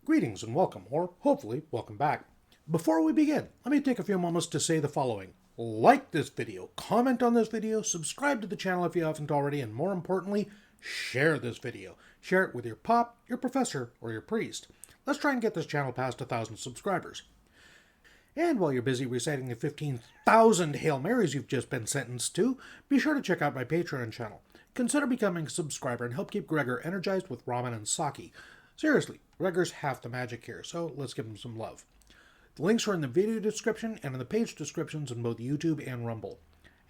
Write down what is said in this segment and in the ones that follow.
Greetings and welcome, or hopefully welcome back. Before we begin, let me take a few moments to say the following. Like this video, comment on this video, subscribe to the channel if you haven't already, and more importantly, share this video. Share it with your pop, your professor, or your priest. Let's try and get this channel past 1,000 subscribers. And while you're busy reciting the 15,000 Hail Marys you've just been sentenced to, be sure to check out my Patreon channel. Consider becoming a subscriber and help keep Gregor energized with ramen and sake. Seriously, Gregor's half the magic here, so let's give him some love. The links are in the video description and in the page descriptions on both YouTube and Rumble.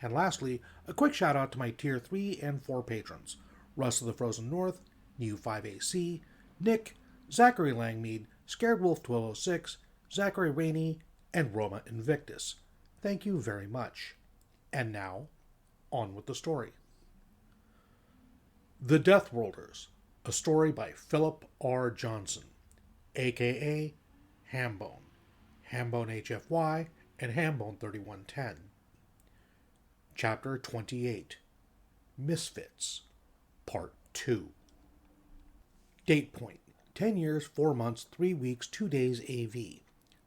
And lastly, a quick shout out to my Tier 3 and 4 patrons. Russ of the Frozen North, New 5AC, Nick, Zachary Langmead, Scared Wolf 1206, Zachery Raney, and Roma Invictus. Thank you very much. And now, on with the story. The Deathworlders, a story by Philip R. Johnson, a.k.a. Hambone, Hambone HFY, and Hambone 3110. Chapter 28, Misfits, Part 2. Date point, 10 years, 4 months, 3 weeks, 2 days AV.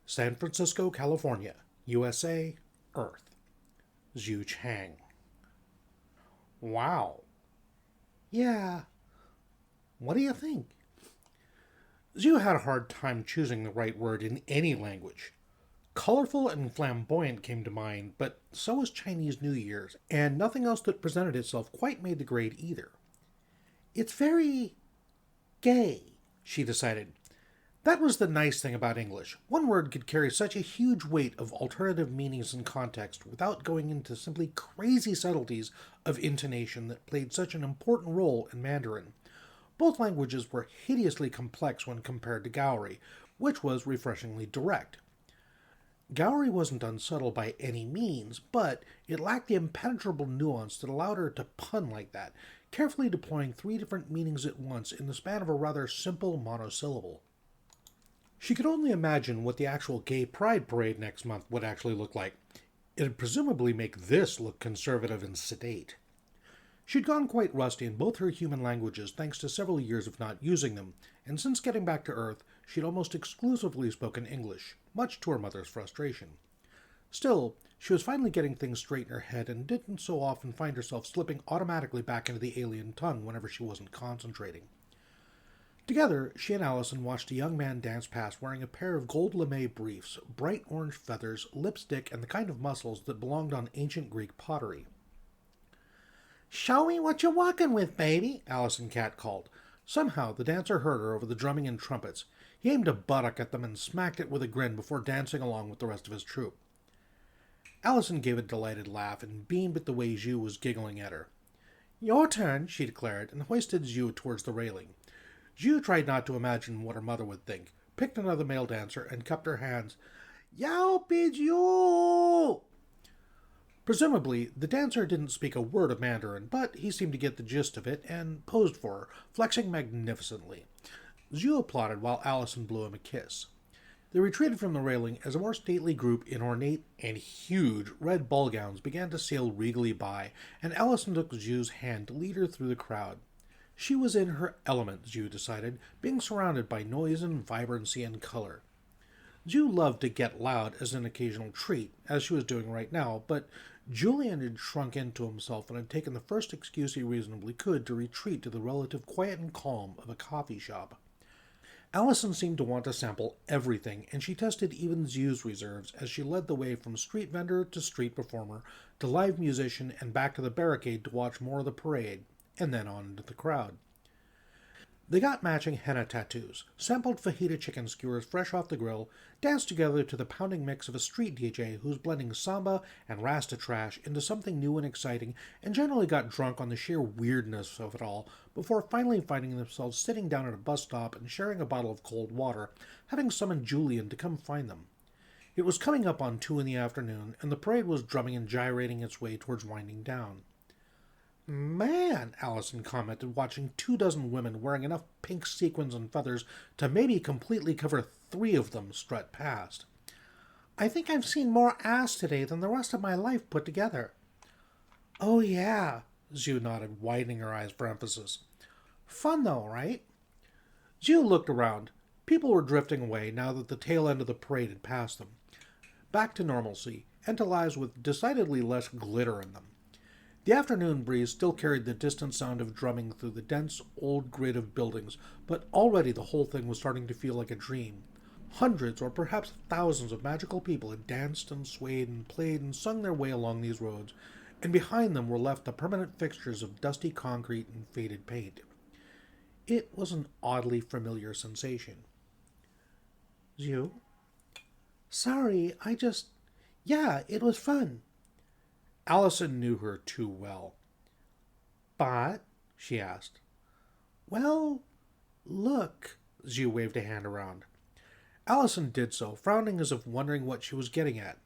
San Francisco, California, USA, Earth. Xiu Chang. Wow. Yeah. What do you think? Xiu had a hard time choosing the right word in any language. Colorful and flamboyant came to mind, but so was Chinese New Year's, and nothing else that presented itself quite made the grade either. It's very gay, she decided. That was the nice thing about English. One word could carry such a huge weight of alternative meanings and context without going into simply crazy subtleties of intonation that played such an important role in Mandarin. Both languages were hideously complex when compared to Gauri, which was refreshingly direct. Gauri wasn't unsubtle by any means, but it lacked the impenetrable nuance that allowed her to pun like that, carefully deploying 3 different meanings at once in the span of a rather simple monosyllable. She could only imagine what the actual gay pride parade next month would actually look like. It'd presumably make this look conservative and sedate. She'd gone quite rusty in both her human languages thanks to several years of not using them, and since getting back to Earth, she'd almost exclusively spoken English, much to her mother's frustration. Still, she was finally getting things straight in her head and didn't so often find herself slipping automatically back into the alien tongue whenever she wasn't concentrating. Together, she and Allison watched a young man dance past wearing a pair of gold lame briefs, bright orange feathers, lipstick, and the kind of muscles that belonged on ancient Greek pottery. "Show me what you're walking with, baby," Allison Cat called. Somehow, the dancer heard her over the drumming and trumpets. He aimed a buttock at them and smacked it with a grin before dancing along with the rest of his troupe. Allison gave a delighted laugh and beamed at the way Xiu was giggling at her. "Your turn," she declared, and hoisted Xiu towards the railing. Xiu tried not to imagine what her mother would think, picked another male dancer, and cupped her hands. "Yao bid you!" Presumably, the dancer didn't speak a word of Mandarin, but he seemed to get the gist of it and posed for her, flexing magnificently. Xiu applauded while Allison blew him a kiss. They retreated from the railing as a more stately group in ornate and huge red ball gowns began to sail regally by, and Allison took Xiu's hand to lead her through the crowd. She was in her element, Xiu decided, being surrounded by noise and vibrancy and color. Xiu loved to get loud as an occasional treat, as she was doing right now, but Julian had shrunk into himself and had taken the first excuse he reasonably could to retreat to the relative quiet and calm of a coffee shop. Allison seemed to want to sample everything, and she tested even Xiu's reserves as she led the way from street vendor to street performer to live musician and back to the barricade to watch more of the parade, and then on into the crowd. They got matching henna tattoos, sampled fajita chicken skewers fresh off the grill, danced together to the pounding mix of a street DJ who's blending samba and rasta trash into something new and exciting, and generally got drunk on the sheer weirdness of it all, before finally finding themselves sitting down at a bus stop and sharing a bottle of cold water, having summoned Julian to come find them. It was coming up on 2 in the afternoon, and the parade was drumming and gyrating its way towards winding down. "Man," Allison commented, watching 24 women wearing enough pink sequins and feathers to maybe completely cover 3 of them strut past. "I think I've seen more ass today than the rest of my life put together." "Oh yeah," Xiu nodded, widening her eyes for emphasis. "Fun though, right?" Xiu looked around. People were drifting away now that the tail end of the parade had passed them, back to normalcy, and to lives with decidedly less glitter in them. The afternoon breeze still carried the distant sound of drumming through the dense old grid of buildings, but already the whole thing was starting to feel like a dream. Hundreds or perhaps thousands of magical people had danced and swayed and played and sung their way along these roads, and behind them were left the permanent fixtures of dusty concrete and faded paint. It was an oddly familiar sensation. Xiu? Sorry, Yeah, it was fun. Allison knew her too well. But? She asked. Well, look. Xiu waved a hand around. Allison did so, frowning as if wondering what she was getting at.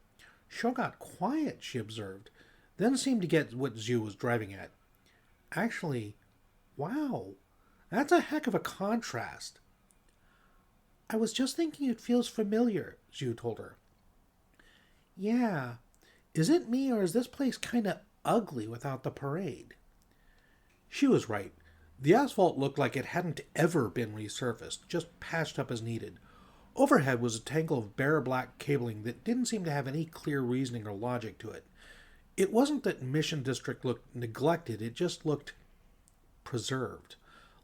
Show got quiet, she observed, then seemed to get what Xiu was driving at. Actually, wow, that's a heck of a contrast. I was just thinking it feels familiar, Xiu told her. Yeah. Is it me, or is this place kind of ugly without the parade? She was right. The asphalt looked like it hadn't ever been resurfaced, just patched up as needed. Overhead was a tangle of bare black cabling that didn't seem to have any clear reasoning or logic to it. It wasn't that Mission District looked neglected, it just looked preserved.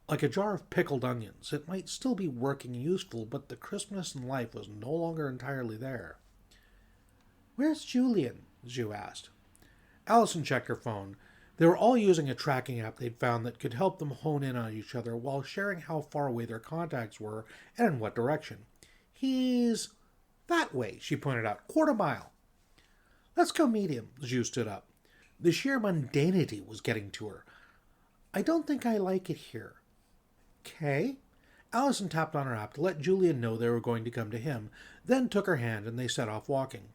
Like a jar of pickled onions, it might still be working and useful, but the crispness in life was no longer entirely there. Where's Julian? Xiu asked. Allison checked her phone. They were all using a tracking app they'd found that could help them hone in on each other while sharing how far away their contacts were and in what direction. He's that way, she pointed out, 1/4 mile. Let's go meet him, Xiu stood up. The sheer mundanity was getting to her. I don't think I like it here. Okay. Allison tapped on her app to let Julian know they were going to come to him, then took her hand and they set off walking.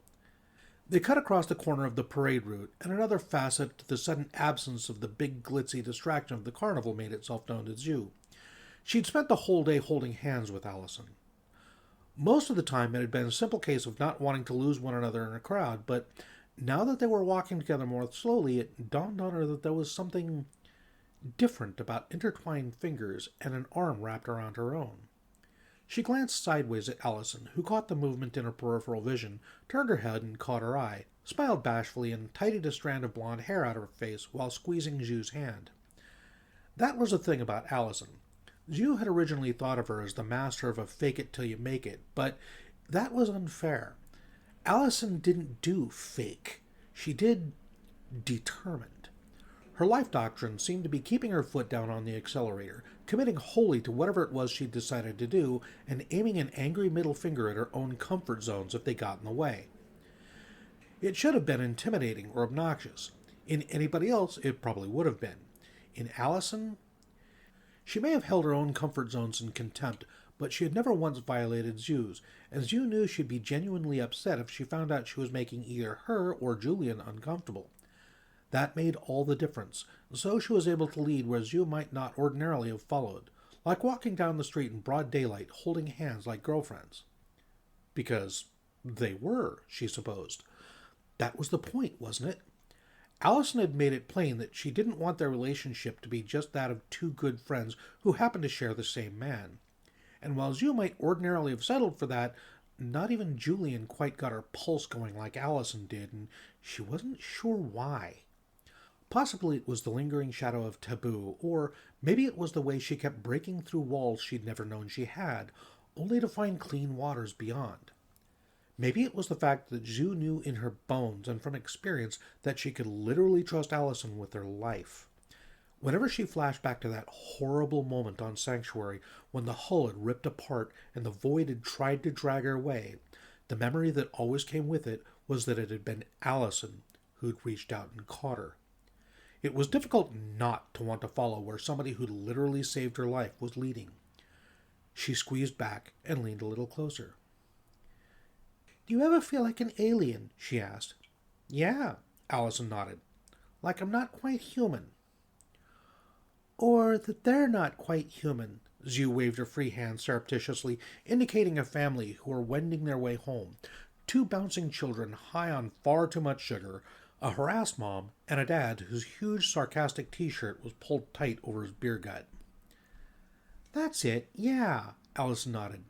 They cut across the corner of the parade route, and another facet to the sudden absence of the big glitzy distraction of the carnival made itself known to Xiu. She'd spent the whole day holding hands with Allison. Most of the time it had been a simple case of not wanting to lose one another in a crowd, but now that they were walking together more slowly, it dawned on her that there was something different about intertwined fingers and an arm wrapped around her own. She glanced sideways at Allison, who caught the movement in her peripheral vision, turned her head and caught her eye, smiled bashfully, and tidied a strand of blonde hair out of her face while squeezing Xiu's hand. That was the thing about Allison. Xiu had originally thought of her as the master of a fake-it-till-you-make-it, but that was unfair. Allison didn't do fake. She did determined. Her life doctrine seemed to be keeping her foot down on the accelerator, committing wholly to whatever it was she'd decided to do, and aiming an angry middle finger at her own comfort zones if they got in the way. It should have been intimidating or obnoxious. In anybody else, it probably would have been. In Allison, she may have held her own comfort zones in contempt, but she had never once violated Xiu's, and Xiu knew she'd be genuinely upset if she found out she was making either her or Julian uncomfortable. That made all the difference, so she was able to lead where Xiu might not ordinarily have followed, like walking down the street in broad daylight, holding hands like girlfriends. Because they were, she supposed. That was the point, wasn't it? Allison had made it plain that she didn't want their relationship to be just that of two good friends who happened to share the same man. And while Xiu might ordinarily have settled for that, not even Julian quite got her pulse going like Allison did, and she wasn't sure why. Possibly it was the lingering shadow of taboo, or maybe it was the way she kept breaking through walls she'd never known she had, only to find clean waters beyond. Maybe it was the fact that Xiu knew in her bones and from experience that she could literally trust Allison with her life. Whenever she flashed back to that horrible moment on Sanctuary when the hull had ripped apart and the void had tried to drag her away, the memory that always came with it was that it had been Allison who'd reached out and caught her. It was difficult not to want to follow where somebody who literally saved her life was leading. She squeezed back and leaned a little closer. Do you ever feel like an alien? She asked. Yeah, Allison nodded. Like I'm not quite human. Or that they're not quite human. Xiu waved her free hand surreptitiously, indicating a family who were wending their way home. 2 bouncing children high on far too much sugar, a harassed mom, and a dad whose huge sarcastic t-shirt was pulled tight over his beer gut. That's it, yeah, Allison nodded.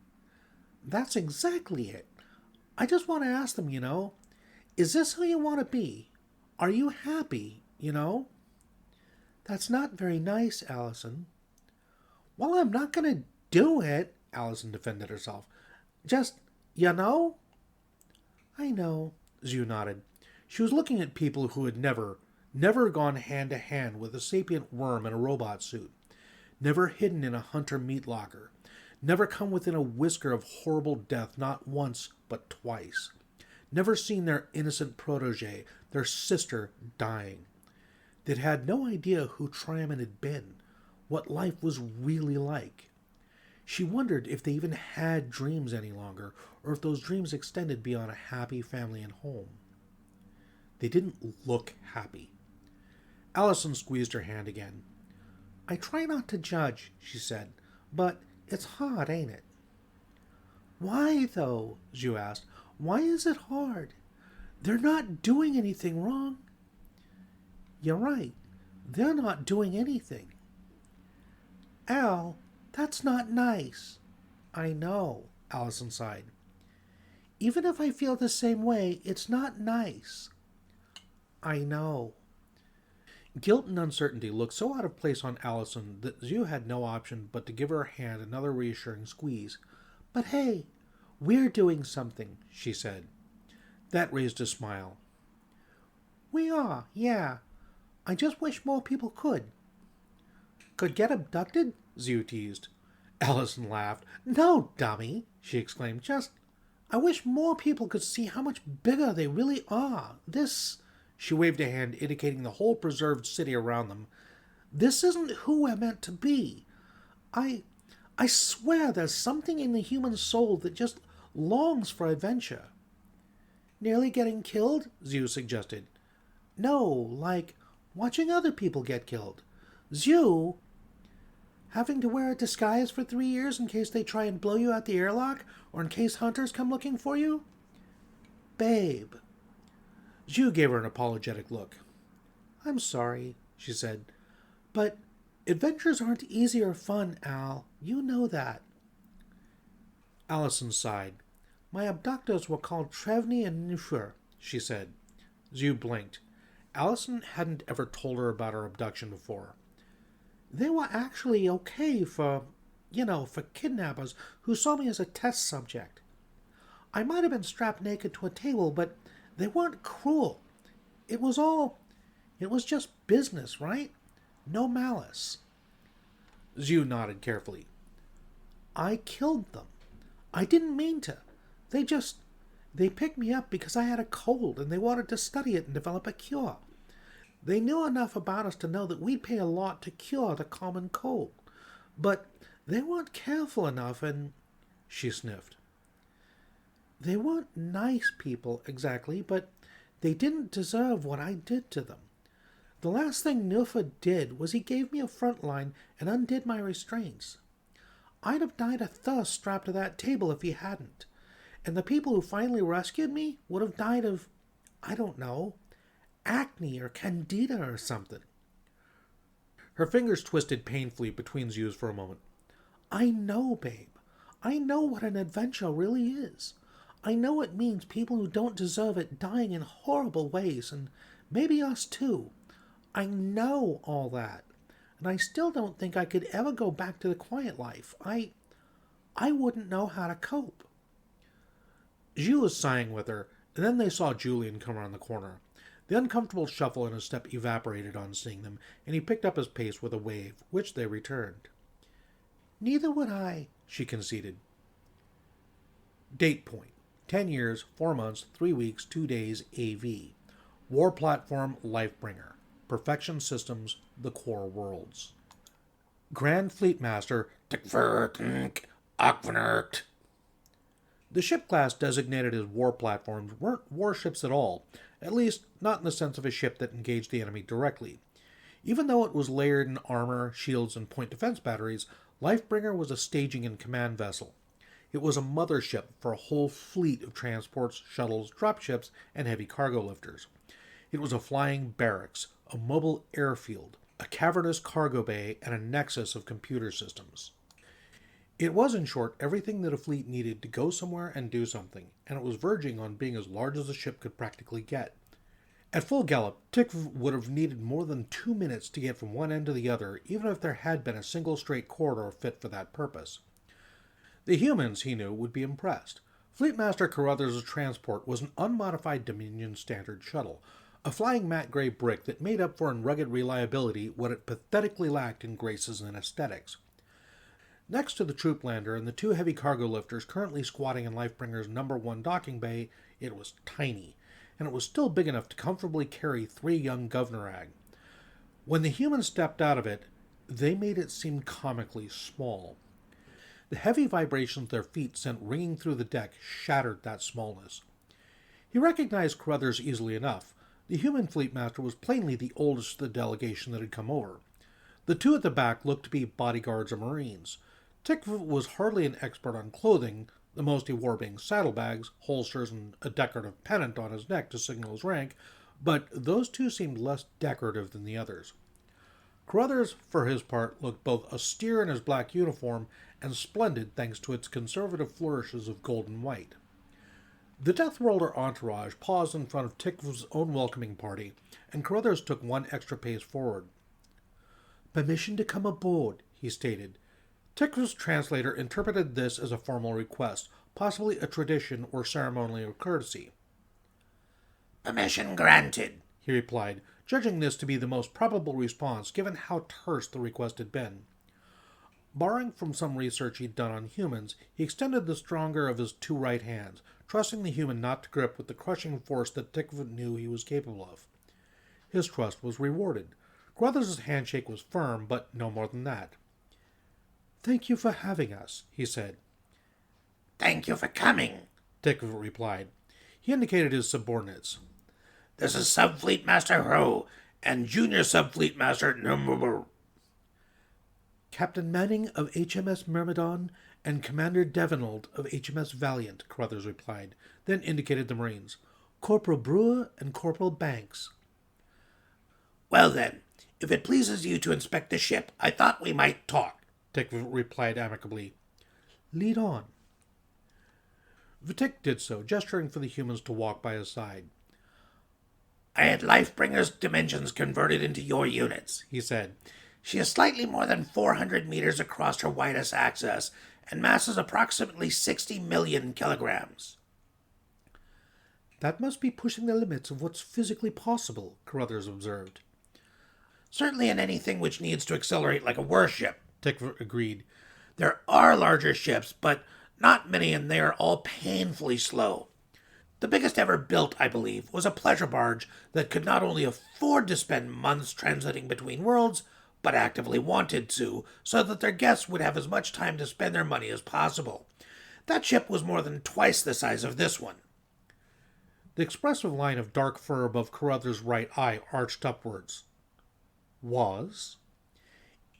That's exactly it. I just want to ask them, is this who you want to be? Are you happy? That's not very nice, Allison. Well, I'm not going to do it, Allison defended herself. Just, I know, Xiu nodded. She was looking at people who had never gone hand to hand with a sapient worm in a robot suit, never hidden in a hunter meat locker, never come within a whisker of horrible death not once but twice, never seen their innocent protege, their sister, dying. They'd had no idea who Triamond had been, what life was really like. She wondered if they even had dreams any longer, or if those dreams extended beyond a happy family and home. They didn't look happy. Allison squeezed her hand again. I try not to judge, she said, but it's hard, ain't it? Why, though? Xiu asked. Why is it hard? They're not doing anything wrong. You're right. They're not doing anything. Al, that's not nice. I know, Allison sighed. Even if I feel the same way, it's not nice. I know. Guilt and uncertainty looked so out of place on Allison that Xiu had no option but to give her hand another reassuring squeeze. But hey, we're doing something, she said. That raised a smile. We are, yeah. I just wish more people could. Could get abducted? Xiu teased. Allison laughed. No, dummy, she exclaimed. I wish more people could see how much bigger they really are. She waved a hand indicating the whole preserved city around them. This isn't who we're meant to be. I swear there's something in the human soul that just longs for adventure. Nearly getting killed? Xiu suggested. No, like watching other people get killed. Xiu, having to wear a disguise for 3 years in case they try and blow you out the airlock, or in case hunters come looking for you? Babe. Xiu gave her an apologetic look. I'm sorry, she said, but adventures aren't easy or fun, Al. You know that. Allison sighed. My abductors were called Trevny and Xiu, she said. Xiu blinked. Allison hadn't ever told her about her abduction before. They were actually okay for kidnappers who saw me as a test subject. I might have been strapped naked to a table, but they weren't cruel. It was just business, right? No malice. Xiu nodded carefully. I killed them. I didn't mean to. They picked me up because I had a cold and they wanted to study it and develop a cure. They knew enough about us to know that we'd pay a lot to cure the common cold. But they weren't careful enough and... She sniffed. They weren't nice people, exactly, but they didn't deserve what I did to them. The last thing Nilfa did was he gave me a front line and undid my restraints. I'd have died of thirst strapped to that table if he hadn't. And the people who finally rescued me would have died of, I don't know, acne or candida or something. Her fingers twisted painfully between Xiu's for a moment. I know, babe. I know what an adventure really is. I know it means people who don't deserve it dying in horrible ways, and maybe us too. I know all that. And I still don't think I could ever go back to the quiet life. I wouldn't know how to cope. Xiu was sighing with her, and then they saw Julian come around the corner. The uncomfortable shuffle in his step evaporated on seeing them, and he picked up his pace with a wave, which they returned. Neither would I, she conceded. Date point. 10 years, 4 months, 3 weeks, 2 days, AV. War Platform Lifebringer. Perfection Systems, The Core Worlds. Grand Fleet Master The ship class designated as war platforms weren't warships at all, at least not in the sense of a ship that engaged the enemy directly. Even though it was layered in armor, shields, and point defense batteries, Lifebringer was a staging and command vessel. It was a mothership for a whole fleet of transports, shuttles, dropships, and heavy cargo lifters. It was a flying barracks, a mobile airfield, a cavernous cargo bay, and a nexus of computer systems. It was, in short, everything that a fleet needed to go somewhere and do something, and it was verging on being as large as a ship could practically get. At full gallop, Tikv would have needed more than 2 minutes to get from one end to the other, even if there had been a single straight corridor fit for that purpose. The humans, he knew, would be impressed. Fleetmaster Caruthers' transport was an unmodified Dominion Standard shuttle, a flying matte gray brick that made up for in rugged reliability what it pathetically lacked in graces and aesthetics. Next to the troop lander and the 2 heavy cargo lifters currently squatting in Lifebringer's number 1 docking bay, it was tiny, and it was still big enough to comfortably carry 3 young Govnorag. When the humans stepped out of it, they made it seem comically small. The heavy vibrations their feet sent ringing through the deck shattered that smallness. He recognized Caruthers easily enough. The human fleetmaster was plainly the oldest of the delegation that had come over. The 2 at the back looked to be bodyguards or marines. Tikv was hardly an expert on clothing, the most he wore being saddlebags, holsters, and a decorative pennant on his neck to signal his rank, but those 2 seemed less decorative than the others. Caruthers, for his part, looked both austere in his black uniform and splendid thanks to its conservative flourishes of gold and white. The Deathworlder entourage paused in front of Tikv's own welcoming party, and Caruthers took 1 extra pace forward. "Permission to come aboard," he stated. Tikv's translator interpreted this as a formal request, possibly a tradition or ceremonial courtesy. "Permission granted," he replied, judging this to be the most probable response given how terse the request had been. Borrowing from some research he'd done on humans, he extended the stronger of his 2 right hands, trusting the human not to grip with the crushing force that Tikv knew he was capable of. His trust was rewarded. Caruthers' handshake was firm, but no more than that. "Thank you for having us," he said. "Thank you for coming," Tikv replied. He indicated his subordinates. "This is Subfleet Master Ho and Junior Subfleet Master Number." "Captain Manning of HMS Myrmidon and Commander Devenold of HMS Valiant," Caruthers replied, then indicated the Marines. "Corporal Brewer and Corporal Banks." "Well then, if it pleases you to inspect the ship, I thought we might talk," Tikv replied amicably. "Lead on." Vitik did so, gesturing for the humans to walk by his side. "I had Lifebringer's dimensions converted into your units," he said. "She is slightly more than 400 meters across her widest axis and masses approximately 60 million kilograms. "That must be pushing the limits of what's physically possible," Caruthers observed. "Certainly in anything which needs to accelerate like a warship," Tikv agreed. "There are larger ships, but not many, and they are all painfully slow. The biggest ever built, I believe, was a pleasure barge that could not only afford to spend months transiting between worlds, but actively wanted to, so that their guests would have as much time to spend their money as possible. That ship was more than twice the size of this one." The expressive line of dark fur above Caruthers' right eye arched upwards. "Was?"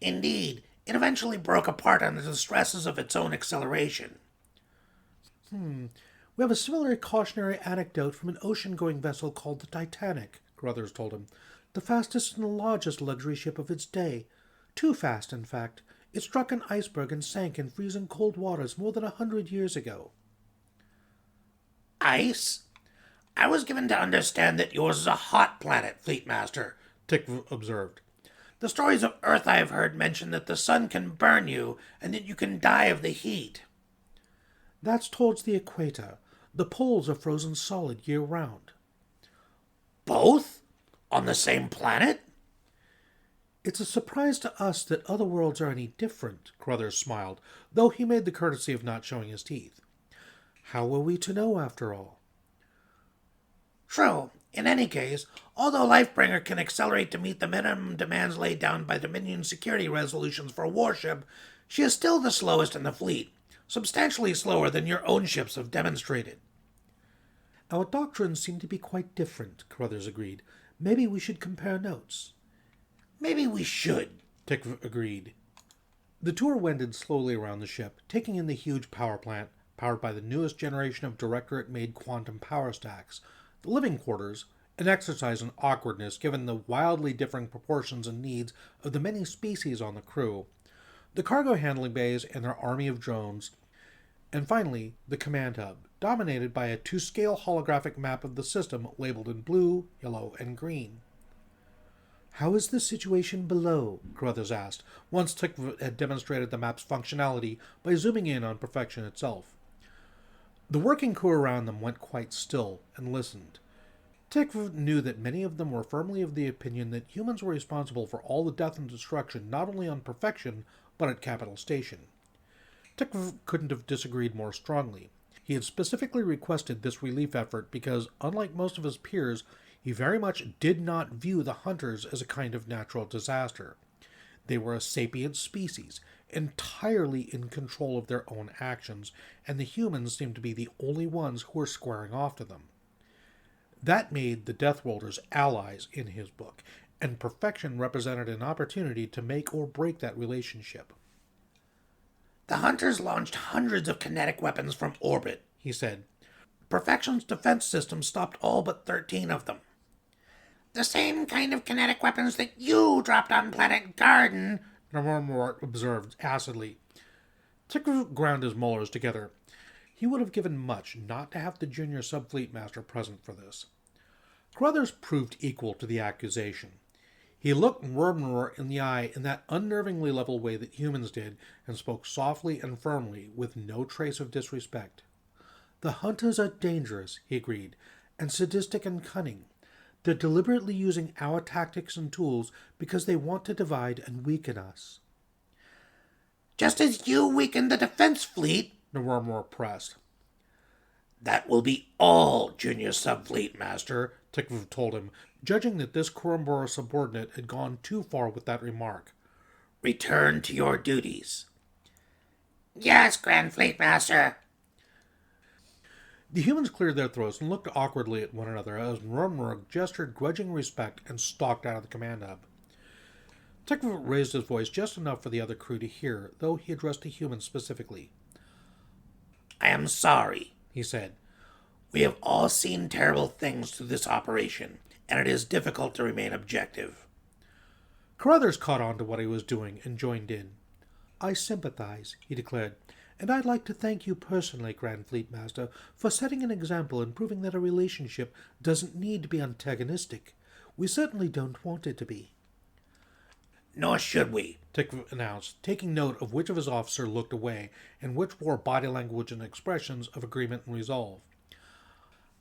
"Indeed. It eventually broke apart under the stresses of its own acceleration." "We have a similar cautionary anecdote from an ocean-going vessel called the Titanic," Caruthers told him. "The fastest and largest luxury ship of its day. Too fast, in fact. It struck an iceberg and sank in freezing cold waters more than 100 years ago." "Ice? I was given to understand that yours is a hot planet, Fleetmaster," Tikv observed. "The stories of Earth I have heard mention that the sun can burn you and that you can die of the heat." "That's towards the equator. The poles are frozen solid year-round." "Both? On the same planet?" "It's a surprise to us that other worlds are any different," Caruthers smiled, though he made the courtesy of not showing his teeth. "How were we to know, after all?" "True. In any case, although Lifebringer can accelerate to meet the minimum demands laid down by Dominion security resolutions for a warship, she is still the slowest in the fleet, substantially slower than your own ships have demonstrated." "Our doctrines seem to be quite different," Caruthers agreed. "Maybe we should compare notes." "Maybe we should," Tikv agreed. The tour wended slowly around the ship, taking in the huge power plant, powered by the newest generation of Directorate-made quantum power stacks, the living quarters, an exercise in awkwardness given the wildly differing proportions and needs of the many species on the crew, the cargo handling bays and their army of drones, and finally the command hub, dominated by a to-scale holographic map of the system labeled in blue, yellow, and green. "How is the situation below?" Caruthers asked, once Tick had demonstrated the map's functionality by zooming in on perfection itself. The working crew around them went quite still and listened. Tick knew that many of them were firmly of the opinion that humans were responsible for all the death and destruction not only on Perfection, but at Capital Station. Tick couldn't have disagreed more strongly. He had specifically requested this relief effort because, unlike most of his peers, he very much did not view the hunters as a kind of natural disaster. They were a sapient species, entirely in control of their own actions, and the humans seemed to be the only ones who were squaring off to them. That made the Deathworlders allies in his book, and Perfection represented an opportunity to make or break that relationship. "The hunters launched hundreds of kinetic weapons from orbit," he said. "Perfection's defense system stopped all but 13 of them." "The same kind of kinetic weapons that you dropped on Planet Garden," Roma observed acidly. Tick ground his molars together. He would have given much not to have the junior subfleet master present for this. Caruthers proved equal to the accusation. He looked Roma in the eye in that unnervingly level way that humans did, and spoke softly and firmly, with no trace of disrespect. "The hunters are dangerous," he agreed, "and sadistic and cunning. They're deliberately using our tactics and tools because they want to divide and weaken us." "Just as you weakened the defense fleet," Roma pressed. "That will be all, Junior Subfleet Master," Tick told him, judging that this Koromborra subordinate had gone too far with that remark. "Return to your duties." "Yes, Grand Fleet Master." The humans cleared their throats and looked awkwardly at one another as Roma gestured grudging respect and stalked out of the command hub. Tick raised his voice just enough for the other crew to hear, though he addressed the humans specifically. "I am sorry," he said. "We have all seen terrible things through this operation, and it is difficult to remain objective." Caruthers caught on to what he was doing and joined in. "I sympathize," he declared, "and I'd like to thank you personally, Grand Fleet Master, for setting an example and proving that a relationship doesn't need to be antagonistic. We certainly don't want it to be." "Nor should we," Tick announced, taking note of which of his officers looked away and which wore body language and expressions of agreement and resolve.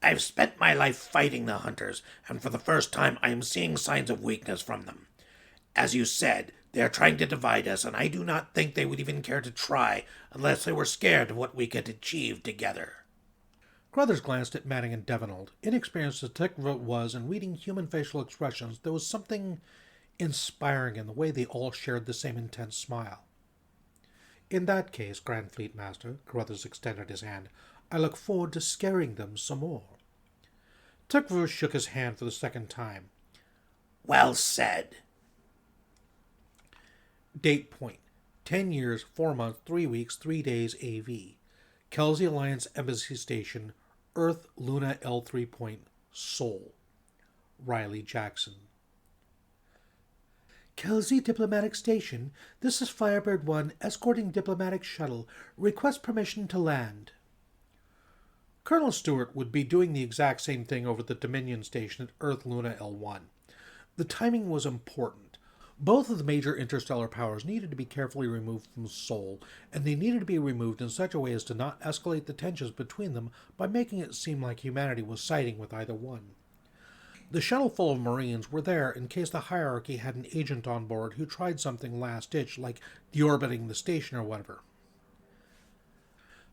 "I've spent my life fighting the hunters, and for the first time I am seeing signs of weakness from them. As you said, they are trying to divide us, and I do not think they would even care to try unless they were scared of what we could achieve together." Caruthers glanced at Manning and Devenold. Inexperienced as Tick was in reading human facial expressions, there was something inspiring in the way they all shared the same intense smile. "In that case, Grand Fleet Master," Caruthers extended his hand, "I look forward to scaring them some more." Tick shook his hand for the second time. "Well said." Date point: 10 years, 4 months, 3 weeks, 3 days AV. Kelsey Alliance Embassy Station, Earth Luna L3 Point, Seoul. Riley Jackson. Kelsey Diplomatic Station, this is Firebird 1 escorting diplomatic shuttle. Request permission to land. Colonel Stewart would be doing the exact same thing over the Dominion Station at Earth Luna L1. The timing was important. Both of the major interstellar powers needed to be carefully removed from Seoul, and they needed to be removed in such a way as to not escalate the tensions between them by making it seem like humanity was siding with either one. The shuttle full of Marines were there in case the hierarchy had an agent on board who tried something last-ditch, like deorbiting the station or whatever.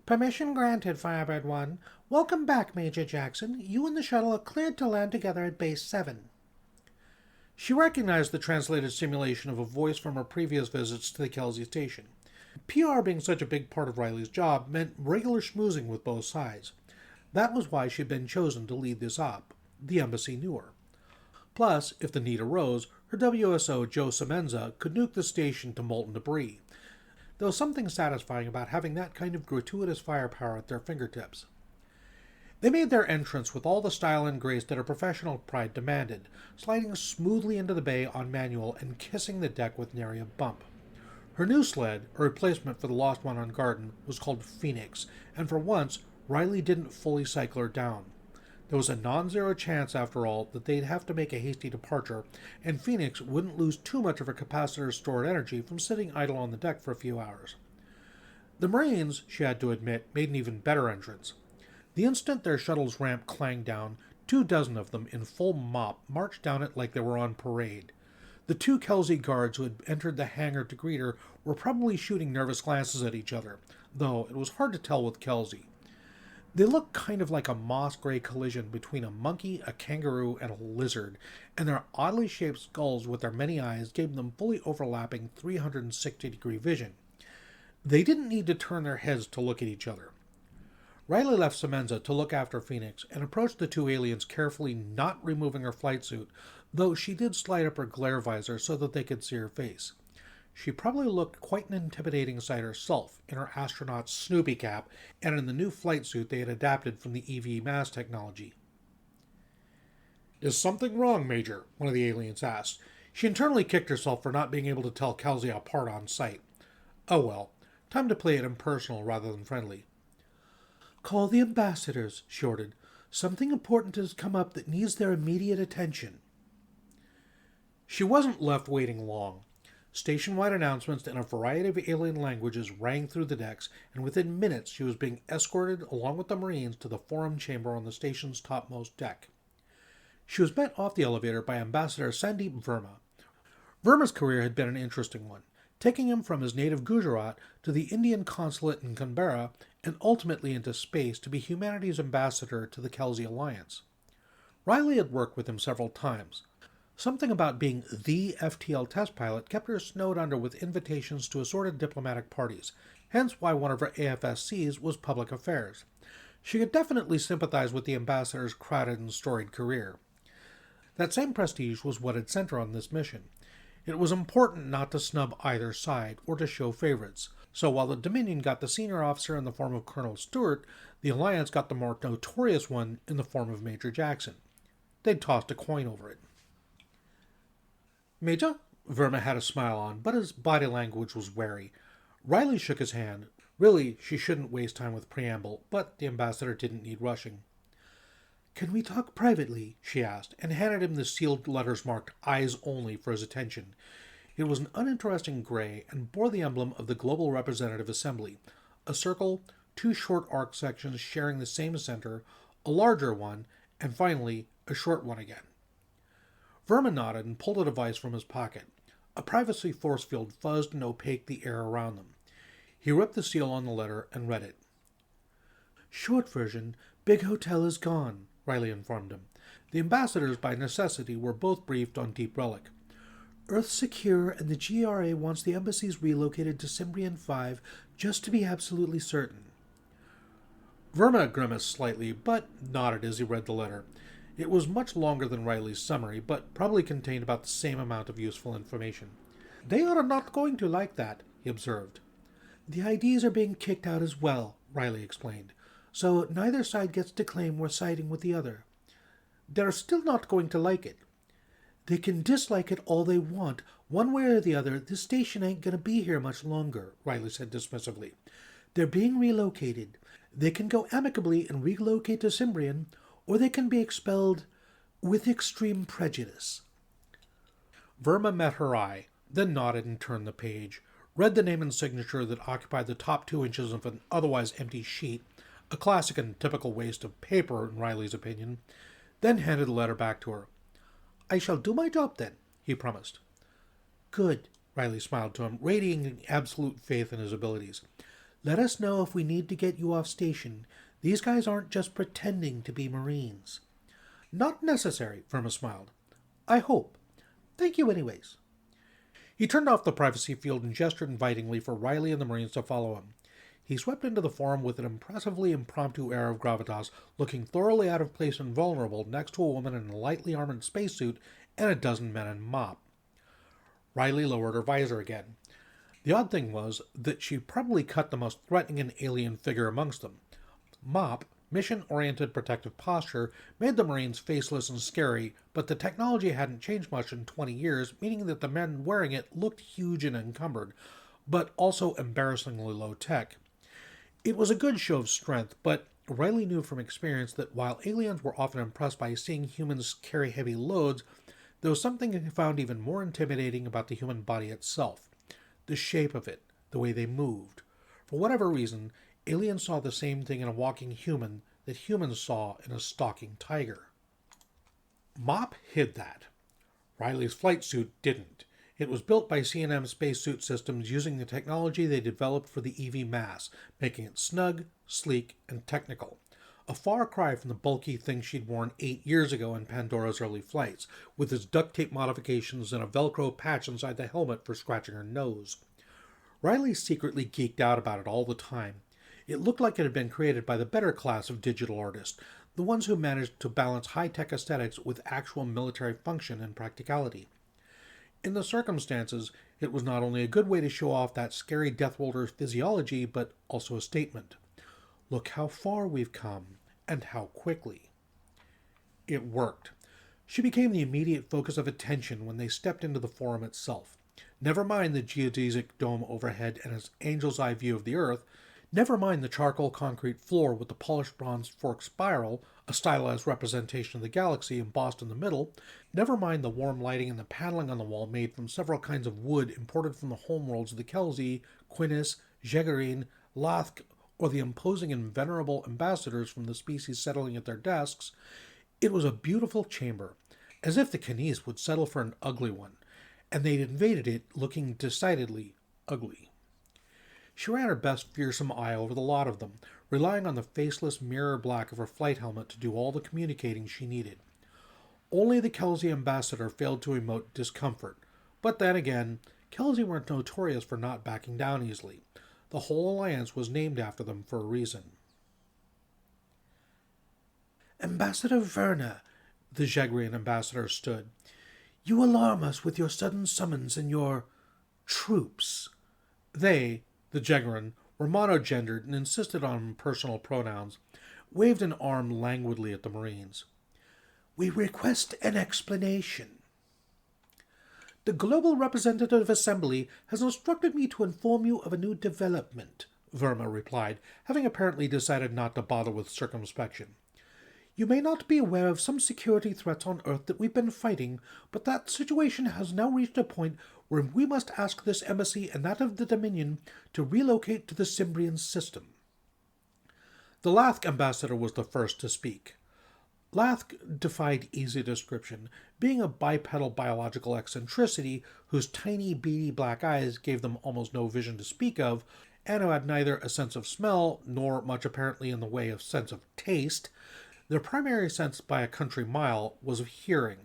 Permission granted, Firebird 1. Welcome back, Major Jackson. You and the shuttle are cleared to land together at Base 7. She recognized the translated simulation of a voice from her previous visits to the Kelsey station. PR being such a big part of Riley's job meant regular schmoozing with both sides. That was why she'd been chosen to lead this op. The embassy knew her. Plus, if the need arose, her WSO, Joe Semenza, could nuke the station to molten debris. There was something satisfying about having that kind of gratuitous firepower at their fingertips. They made their entrance with all the style and grace that her professional pride demanded, sliding smoothly into the bay on manual and kissing the deck with nary a bump. Her new sled, a replacement for the lost one on Garden, was called Phoenix, and for once, Riley didn't fully cycle her down. There was a non-zero chance, after all, that they'd have to make a hasty departure, and Phoenix wouldn't lose too much of her capacitor's stored energy from sitting idle on the deck for a few hours. The Marines, she had to admit, made an even better entrance. The instant their shuttle's ramp clanged down, 24 of them in full mop marched down it like they were on parade. The 2 Kelsey guards who had entered the hangar to greet her were probably shooting nervous glances at each other, though it was hard to tell with Kelsey. They looked kind of like a moss-gray collision between a monkey, a kangaroo, and a lizard, and their oddly shaped skulls with their many eyes gave them fully overlapping 360-degree vision. They didn't need to turn their heads to look at each other. Riley left Semenza to look after Phoenix and approached the 2 aliens carefully, not removing her flight suit, though she did slide up her glare visor so that they could see her face. She probably looked quite an intimidating sight herself, in her astronaut Snoopy cap and in the new flight suit they had adapted from the EV mass technology. "Is something wrong, Major?" one of the aliens asked. She internally kicked herself for not being able to tell Kelsey apart on sight. Oh well, time to play it impersonal rather than friendly. "Call the ambassadors," she ordered. "Something important has come up that needs their immediate attention." She wasn't left waiting long. Station-wide announcements in a variety of alien languages rang through the decks, and within minutes she was being escorted along with the Marines to the forum chamber on the station's topmost deck. She was met off the elevator by Ambassador Sandeep Verma. Verma's career had been an interesting one, taking him from his native Gujarat to the Indian consulate in Canberra and ultimately into space to be humanity's ambassador to the Kelsey Alliance. Riley had worked with him several times. Something about being the FTL test pilot kept her snowed under with invitations to assorted diplomatic parties, hence why one of her AFSCs was public affairs. She could definitely sympathize with the ambassador's crowded and storied career. That same prestige was what had sent her on this mission. It was important not to snub either side or to show favorites, so while the Dominion got the senior officer in the form of Colonel Stewart, the Alliance got the more notorious one in the form of Major Jackson. They'd tossed a coin over it. "Major?" Verma had a smile on, but his body language was wary. Riley shook his hand. Really, she shouldn't waste time with preamble, but the ambassador didn't need rushing. "Can we talk privately?" she asked, and handed him the sealed letters marked Eyes Only for his attention. It was an uninteresting gray and bore the emblem of the Global Representative Assembly, a circle, 2 short arc sections sharing the same center, a larger one, and finally, a short one again. Verma nodded and pulled a device from his pocket. A privacy force field fuzzed and opaqued the air around them. He ripped the seal on the letter and read it. "Short version, Big Hotel is gone," Riley informed him. The ambassadors, by necessity, were both briefed on Deep Relic. "Earth's secure, and the GRA wants the embassies relocated to Cimbrian 5, just to be absolutely certain." Verma grimaced slightly, but nodded as he read the letter. It was much longer than Riley's summary, but probably contained about the same amount of useful information. "They are not going to like that," he observed. "The IDs are being kicked out as well," Riley explained, "so neither side gets to claim we're siding with the other. They're still not going to like it. They can dislike it all they want. One way or the other, this station ain't going to be here much longer," Riley said dismissively. "They're being relocated. They can go amicably and relocate to Cimbrian, or they can be expelled with extreme prejudice." Verma met her eye, then nodded and turned the page, read the name and signature that occupied the top 2 inches of an otherwise empty sheet, a classic and typical waste of paper in Riley's opinion, then handed the letter back to her. "I shall do my job then," he promised. "Good," Riley smiled to him, radiating absolute faith in his abilities. "Let us know if we need to get you off station. These guys aren't just pretending to be Marines." "Not necessary," Verma smiled. "I hope. Thank you anyways." He turned off the privacy field and gestured invitingly for Riley and the Marines to follow him. He swept into the forum with an impressively impromptu air of gravitas, looking thoroughly out of place and vulnerable next to a woman in a lightly armored spacesuit and a dozen men in mop. Riley lowered her visor again. The odd thing was that she probably cut the most threatening and alien figure amongst them. Mop, mission-oriented protective posture, made the Marines faceless and scary, but the technology hadn't changed much in 20 years, meaning that the men wearing it looked huge and encumbered. but also embarrassingly low tech. It was a good show of strength, but Riley knew from experience that while aliens were often impressed by seeing humans carry heavy loads, there was something he found even more intimidating about the human body itself. The shape of it, the way they moved. For whatever reason, aliens saw the same thing in a walking human that humans saw in a stalking tiger. Mop hid that. Riley's flight suit didn't. It was built by C&M Spacesuit Systems using the technology they developed for the EV Mass, making it snug, sleek, and technical. A far cry from the bulky thing she'd worn 8 years ago in Pandora's early flights, with its duct tape modifications and a Velcro patch inside the helmet for scratching her nose. Riley secretly geeked out about it all the time. It looked like it had been created by the better class of digital artists, the ones who managed to balance high-tech aesthetics with actual military function and practicality. In the circumstances, it was not only a good way to show off that scary Deathworlders physiology, but also a statement. Look how far we've come, and how quickly. It worked. She became the immediate focus of attention when they stepped into the forum itself. Never mind the geodesic dome overhead and its angel's eye view of the Earth. Never mind the charcoal concrete floor with the polished bronze forked spiral, a stylized representation of the galaxy embossed in the middle. Never mind the warm lighting and the paneling on the wall made from several kinds of wood imported from the homeworlds of the Kelsi, Quinnis, Jegarine, Lathk, or the imposing and venerable ambassadors from the species settling at their desks. It was a beautiful chamber, as if the Canis would settle for an ugly one, and they'd invaded it looking decidedly ugly. She ran her best fearsome eye over the lot of them, relying on the faceless mirror black of her flight helmet to do all the communicating she needed. Only the Kelsi ambassador failed to emote discomfort, but then again, Kelsi weren't notorious for not backing down easily. The whole alliance was named after them for a reason. Ambassador Werner, the Jagrian ambassador stood. You alarm us with your sudden summons and your troops. They, the Jagran, were monogendered and insisted on personal pronouns, waved an arm languidly at the Marines. We request an explanation. The Global Representative Assembly has instructed me to inform you of a new development, Verma replied, having apparently decided not to bother with circumspection. You may not be aware of some security threats on Earth that we've been fighting, but that situation has now reached a point where we must ask this embassy and that of the Dominion to relocate to the Cimbrian system. The Lathk ambassador was the first to speak. Lathk defied easy description, being a bipedal biological eccentricity whose tiny, beady black eyes gave them almost no vision to speak of, and who had neither a sense of smell nor much apparently in the way of sense of taste. Their primary sense by a country mile was of hearing,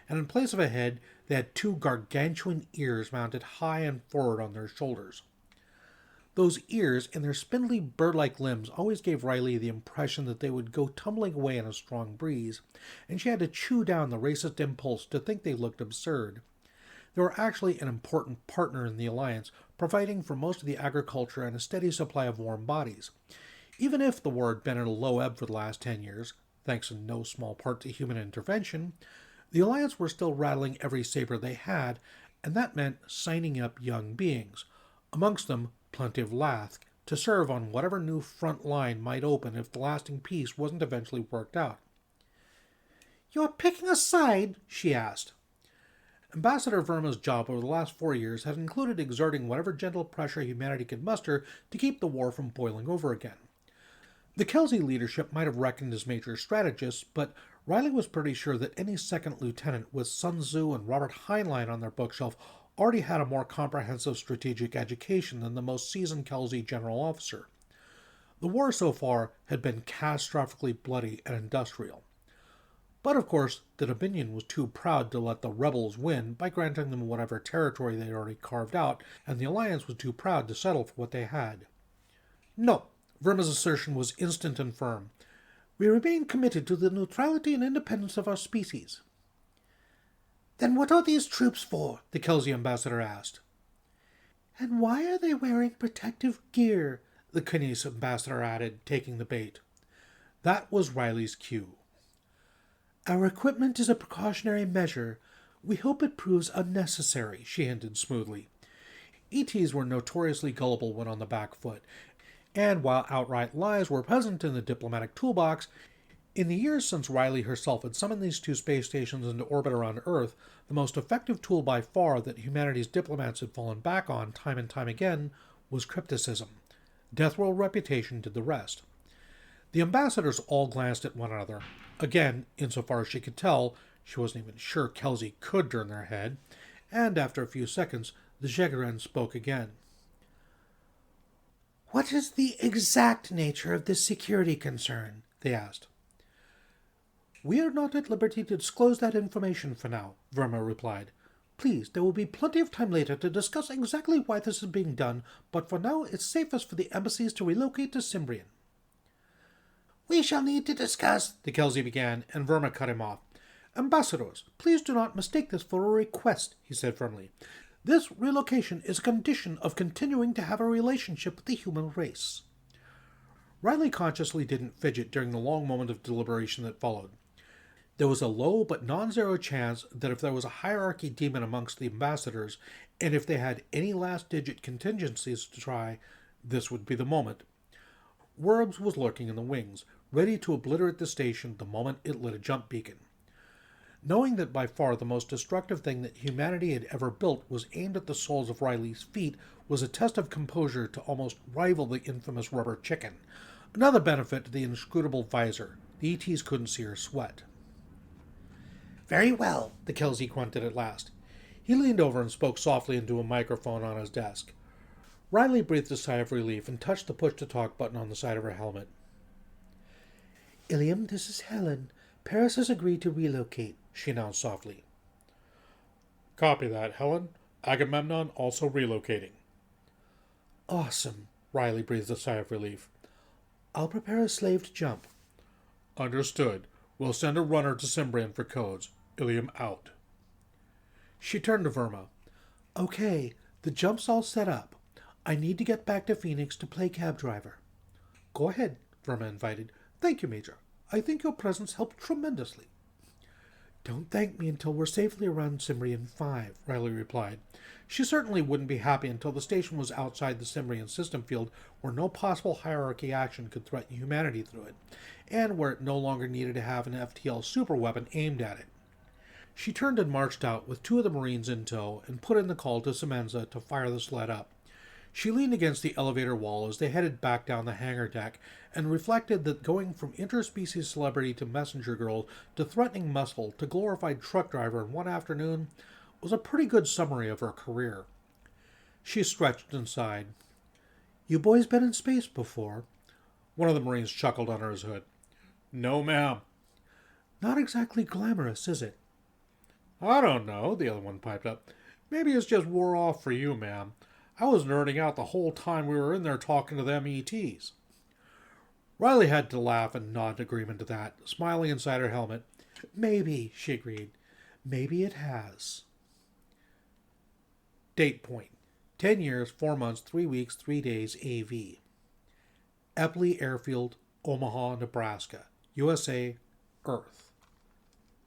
and in place of a head, they had two gargantuan ears mounted high and forward on their shoulders. Those ears and their spindly bird-like limbs always gave Riley the impression that they would go tumbling away in a strong breeze, and she had to chew down the racist impulse to think they looked absurd. They were actually an important partner in the alliance, providing for most of the agriculture and a steady supply of warm bodies. Even if the war had been at a low ebb for the last 10 years, thanks in no small part to human intervention, the Alliance were still rattling every saber they had, and that meant signing up young beings, amongst them plenty of Lathk, to serve on whatever new front line might open if the lasting peace wasn't eventually worked out. You're picking a side? She asked. Ambassador Verma's job over the last 4 years had included exerting whatever gentle pressure humanity could muster to keep the war from boiling over again. The Kelsi leadership might have reckoned as major strategists, but Riley was pretty sure that any second lieutenant with Sun Tzu and Robert Heinlein on their bookshelf already had a more comprehensive strategic education than the most seasoned Kelsi general officer. The war so far had been catastrophically bloody and industrial. But of course, the Dominion was too proud to let the rebels win by granting them whatever territory they had already carved out, and the Alliance was too proud to settle for what they had. No, Verma's assertion was instant and firm. We remain committed to the neutrality and independence of our species. Then what are these troops for? The Kelsi ambassador asked. And why are they wearing protective gear? The Canis ambassador added, taking the bait. That was Riley's cue. Our equipment is a precautionary measure. We hope it proves unnecessary, she hinted smoothly. ETs were notoriously gullible when on the back foot, and while outright lies were present in the diplomatic toolbox, in the years since Riley herself had summoned these two space stations into orbit around Earth, the most effective tool by far that humanity's diplomats had fallen back on time and time again was crypticism. Deathworld reputation did the rest. The ambassadors all glanced at one another. Again, insofar as she could tell, she wasn't even sure Kelsey could turn their head, and after a few seconds, the Jageran spoke again. "What is the exact nature of this security concern?" they asked. "We are not at liberty to disclose that information for now," Verma replied. "Please, there will be plenty of time later to discuss exactly why this is being done, but for now it's safest for the embassies to relocate to Cimbrian." "We shall need to discuss," the Kelsey began, and Verma cut him off. "Ambassadors, please do not mistake this for a request," he said firmly. "This relocation is a condition of continuing to have a relationship with the human race." Riley consciously didn't fidget during the long moment of deliberation that followed. There was a low but non-zero chance that if there was a hierarchy demon amongst the ambassadors, and if they had any last-digit contingencies to try, this would be the moment. Werbs was lurking in the wings, ready to obliterate the station the moment it lit a jump beacon. Knowing that by far the most destructive thing that humanity had ever built was aimed at the soles of Riley's feet was a test of composure to almost rival the infamous rubber chicken. Another benefit to the inscrutable visor. The ETs couldn't see her sweat. "Very well," the Kelsey grunted at last. He leaned over and spoke softly into a microphone on his desk. Riley breathed a sigh of relief and touched the push-to-talk button on the side of her helmet. "Ilium, this is Helen. Paris has agreed to relocate," she announced softly. "Copy that, Helen. Agamemnon also relocating." "Awesome," Riley breathed a sigh of relief. "I'll prepare a slave to jump." "Understood. We'll send a runner to Cimbrian for codes. Ilium out." She turned to Verma. "Okay, the jump's all set up. I need to get back to Phoenix to play cab driver." "Go ahead," Verma invited. "Thank you, Major. I think your presence helped tremendously." "Don't thank me until we're safely around Cimbrian 5, Riley replied. She certainly wouldn't be happy until the station was outside the Cimbrian system field where no possible hierarchy action could threaten humanity through it, and where it no longer needed to have an FTL superweapon aimed at it. She turned and marched out with two of the Marines in tow and put in the call to Semenza to fire the sled up. She leaned against the elevator wall as they headed back down the hangar deck and reflected that going from interspecies celebrity to messenger girl to threatening muscle to glorified truck driver in one afternoon was a pretty good summary of her career. She stretched and sighed. "You boys been in space before?" One of the Marines chuckled under his hood. "No, ma'am." "Not exactly glamorous, is it?" "I don't know," the other one piped up. "Maybe it's just wore off for you, ma'am. I was nerding out the whole time we were in there talking to them ETs. Riley had to laugh and nod agreement to that, smiling inside her helmet. "Maybe," she agreed. "Maybe it has." Date point. 10 years, 4 months, 3 weeks, 3 days, AV. Epley Airfield, Omaha, Nebraska, USA, Earth.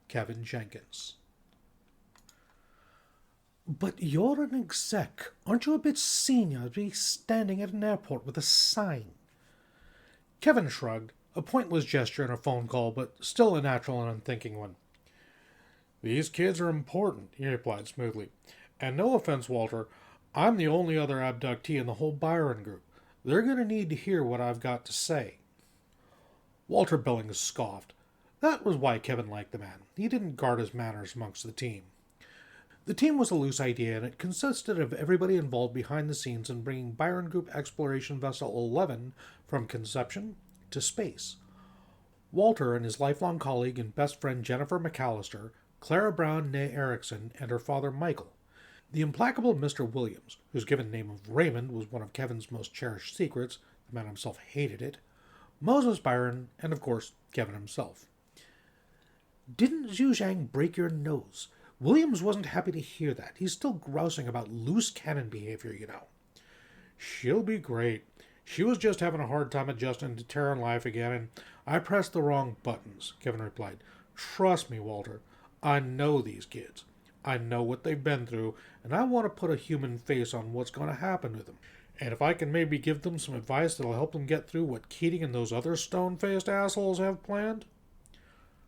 Kevin Jenkins. "But you're an exec. Aren't you a bit senior to be standing at an airport with a sign?" Kevin shrugged, a pointless gesture in a phone call, but still a natural and unthinking one. "These kids are important," he replied smoothly. "And no offense, Walter, I'm the only other abductee in the whole Byron Group. They're going to need to hear what I've got to say." Walter Billings scoffed. That was why Kevin liked the man. He didn't guard his manners amongst the team. The team was a loose idea, and it consisted of everybody involved behind the scenes in bringing Byron Group Exploration Vessel 11 from conception to space. Walter and his lifelong colleague and best friend Jennifer McAllister, Clara Brown née Erickson, and her father Michael. The implacable Mr. Williams, whose given name of Raymond was one of Kevin's most cherished secrets, the man himself hated it, Moses Byron, and of course, Kevin himself. "Didn't Zhu Zhang break your nose?" Williams wasn't happy to hear that. He's still grousing about loose cannon behavior, you know. "She'll be great. She was just having a hard time adjusting to Terran life again, and I pressed the wrong buttons," Kevin replied. "Trust me, Walter. I know these kids. I know what they've been through, and I want to put a human face on what's going to happen to them. And if I can maybe give them some advice that'll help them get through what Keating and those other stone-faced assholes have planned.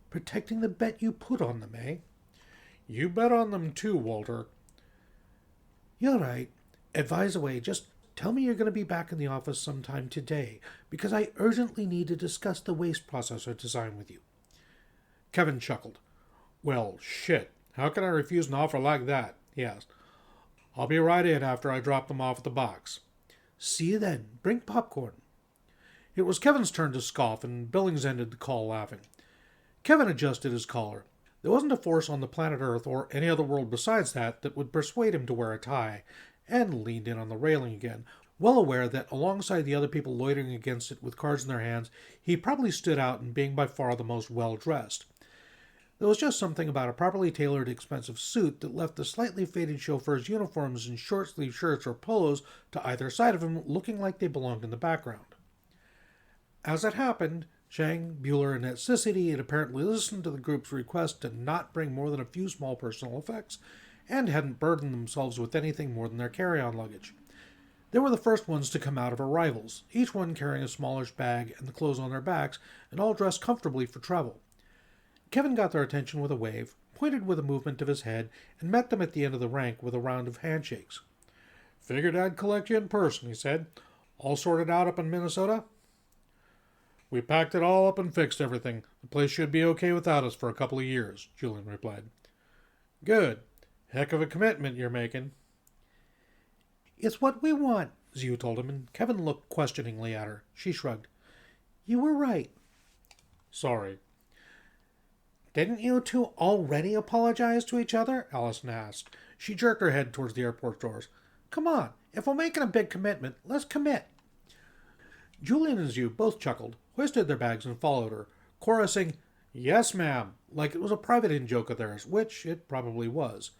Protecting the bet you put on them, eh? You bet on them too, Walter. You're right. Advise away. Just tell me you're going to be back in the office sometime today, because I urgently need to discuss the waste processor design with you. Kevin chuckled. Well, shit. How can I refuse an offer like that? He asked. I'll be right in after I drop them off at the box. See you then. Bring popcorn. It was Kevin's turn to scoff, and Billings ended the call laughing. Kevin adjusted his collar. There wasn't a force on the planet Earth or any other world besides that would persuade him to wear a tie, and leaned in on the railing again, well aware that alongside the other people loitering against it with cards in their hands, he probably stood out in being by far the most well-dressed. There was just something about a properly tailored, expensive suit that left the slightly faded chauffeur's uniforms in short-sleeved shirts or polos to either side of him looking like they belonged in the background. As it happened, Zhang, Bueller, and Necessity had apparently listened to the group's request to not bring more than a few small personal effects, and hadn't burdened themselves with anything more than their carry-on luggage. They were the first ones to come out of arrivals, each one carrying a smallish bag and the clothes on their backs, and all dressed comfortably for travel. Kevin got their attention with a wave, pointed with a movement of his head, and met them at the end of the rank with a round of handshakes. Figured I'd collect you in person, he said. All sorted out up in Minnesota? We packed it all up and fixed everything. The place should be okay without us for a couple of years, Julian replied. Good. Heck of a commitment you're making. It's what we want, Xiu told him, and Kevin looked questioningly at her. She shrugged. You were right. Sorry. Didn't you two already apologize to each other? Allison asked. She jerked her head towards the airport doors. Come on, if we're making a big commitment, let's commit. Julian and Xiu both chuckled, hoisted their bags, and followed her, chorusing, Yes, ma'am, like it was a private in-joke of theirs, which it probably was.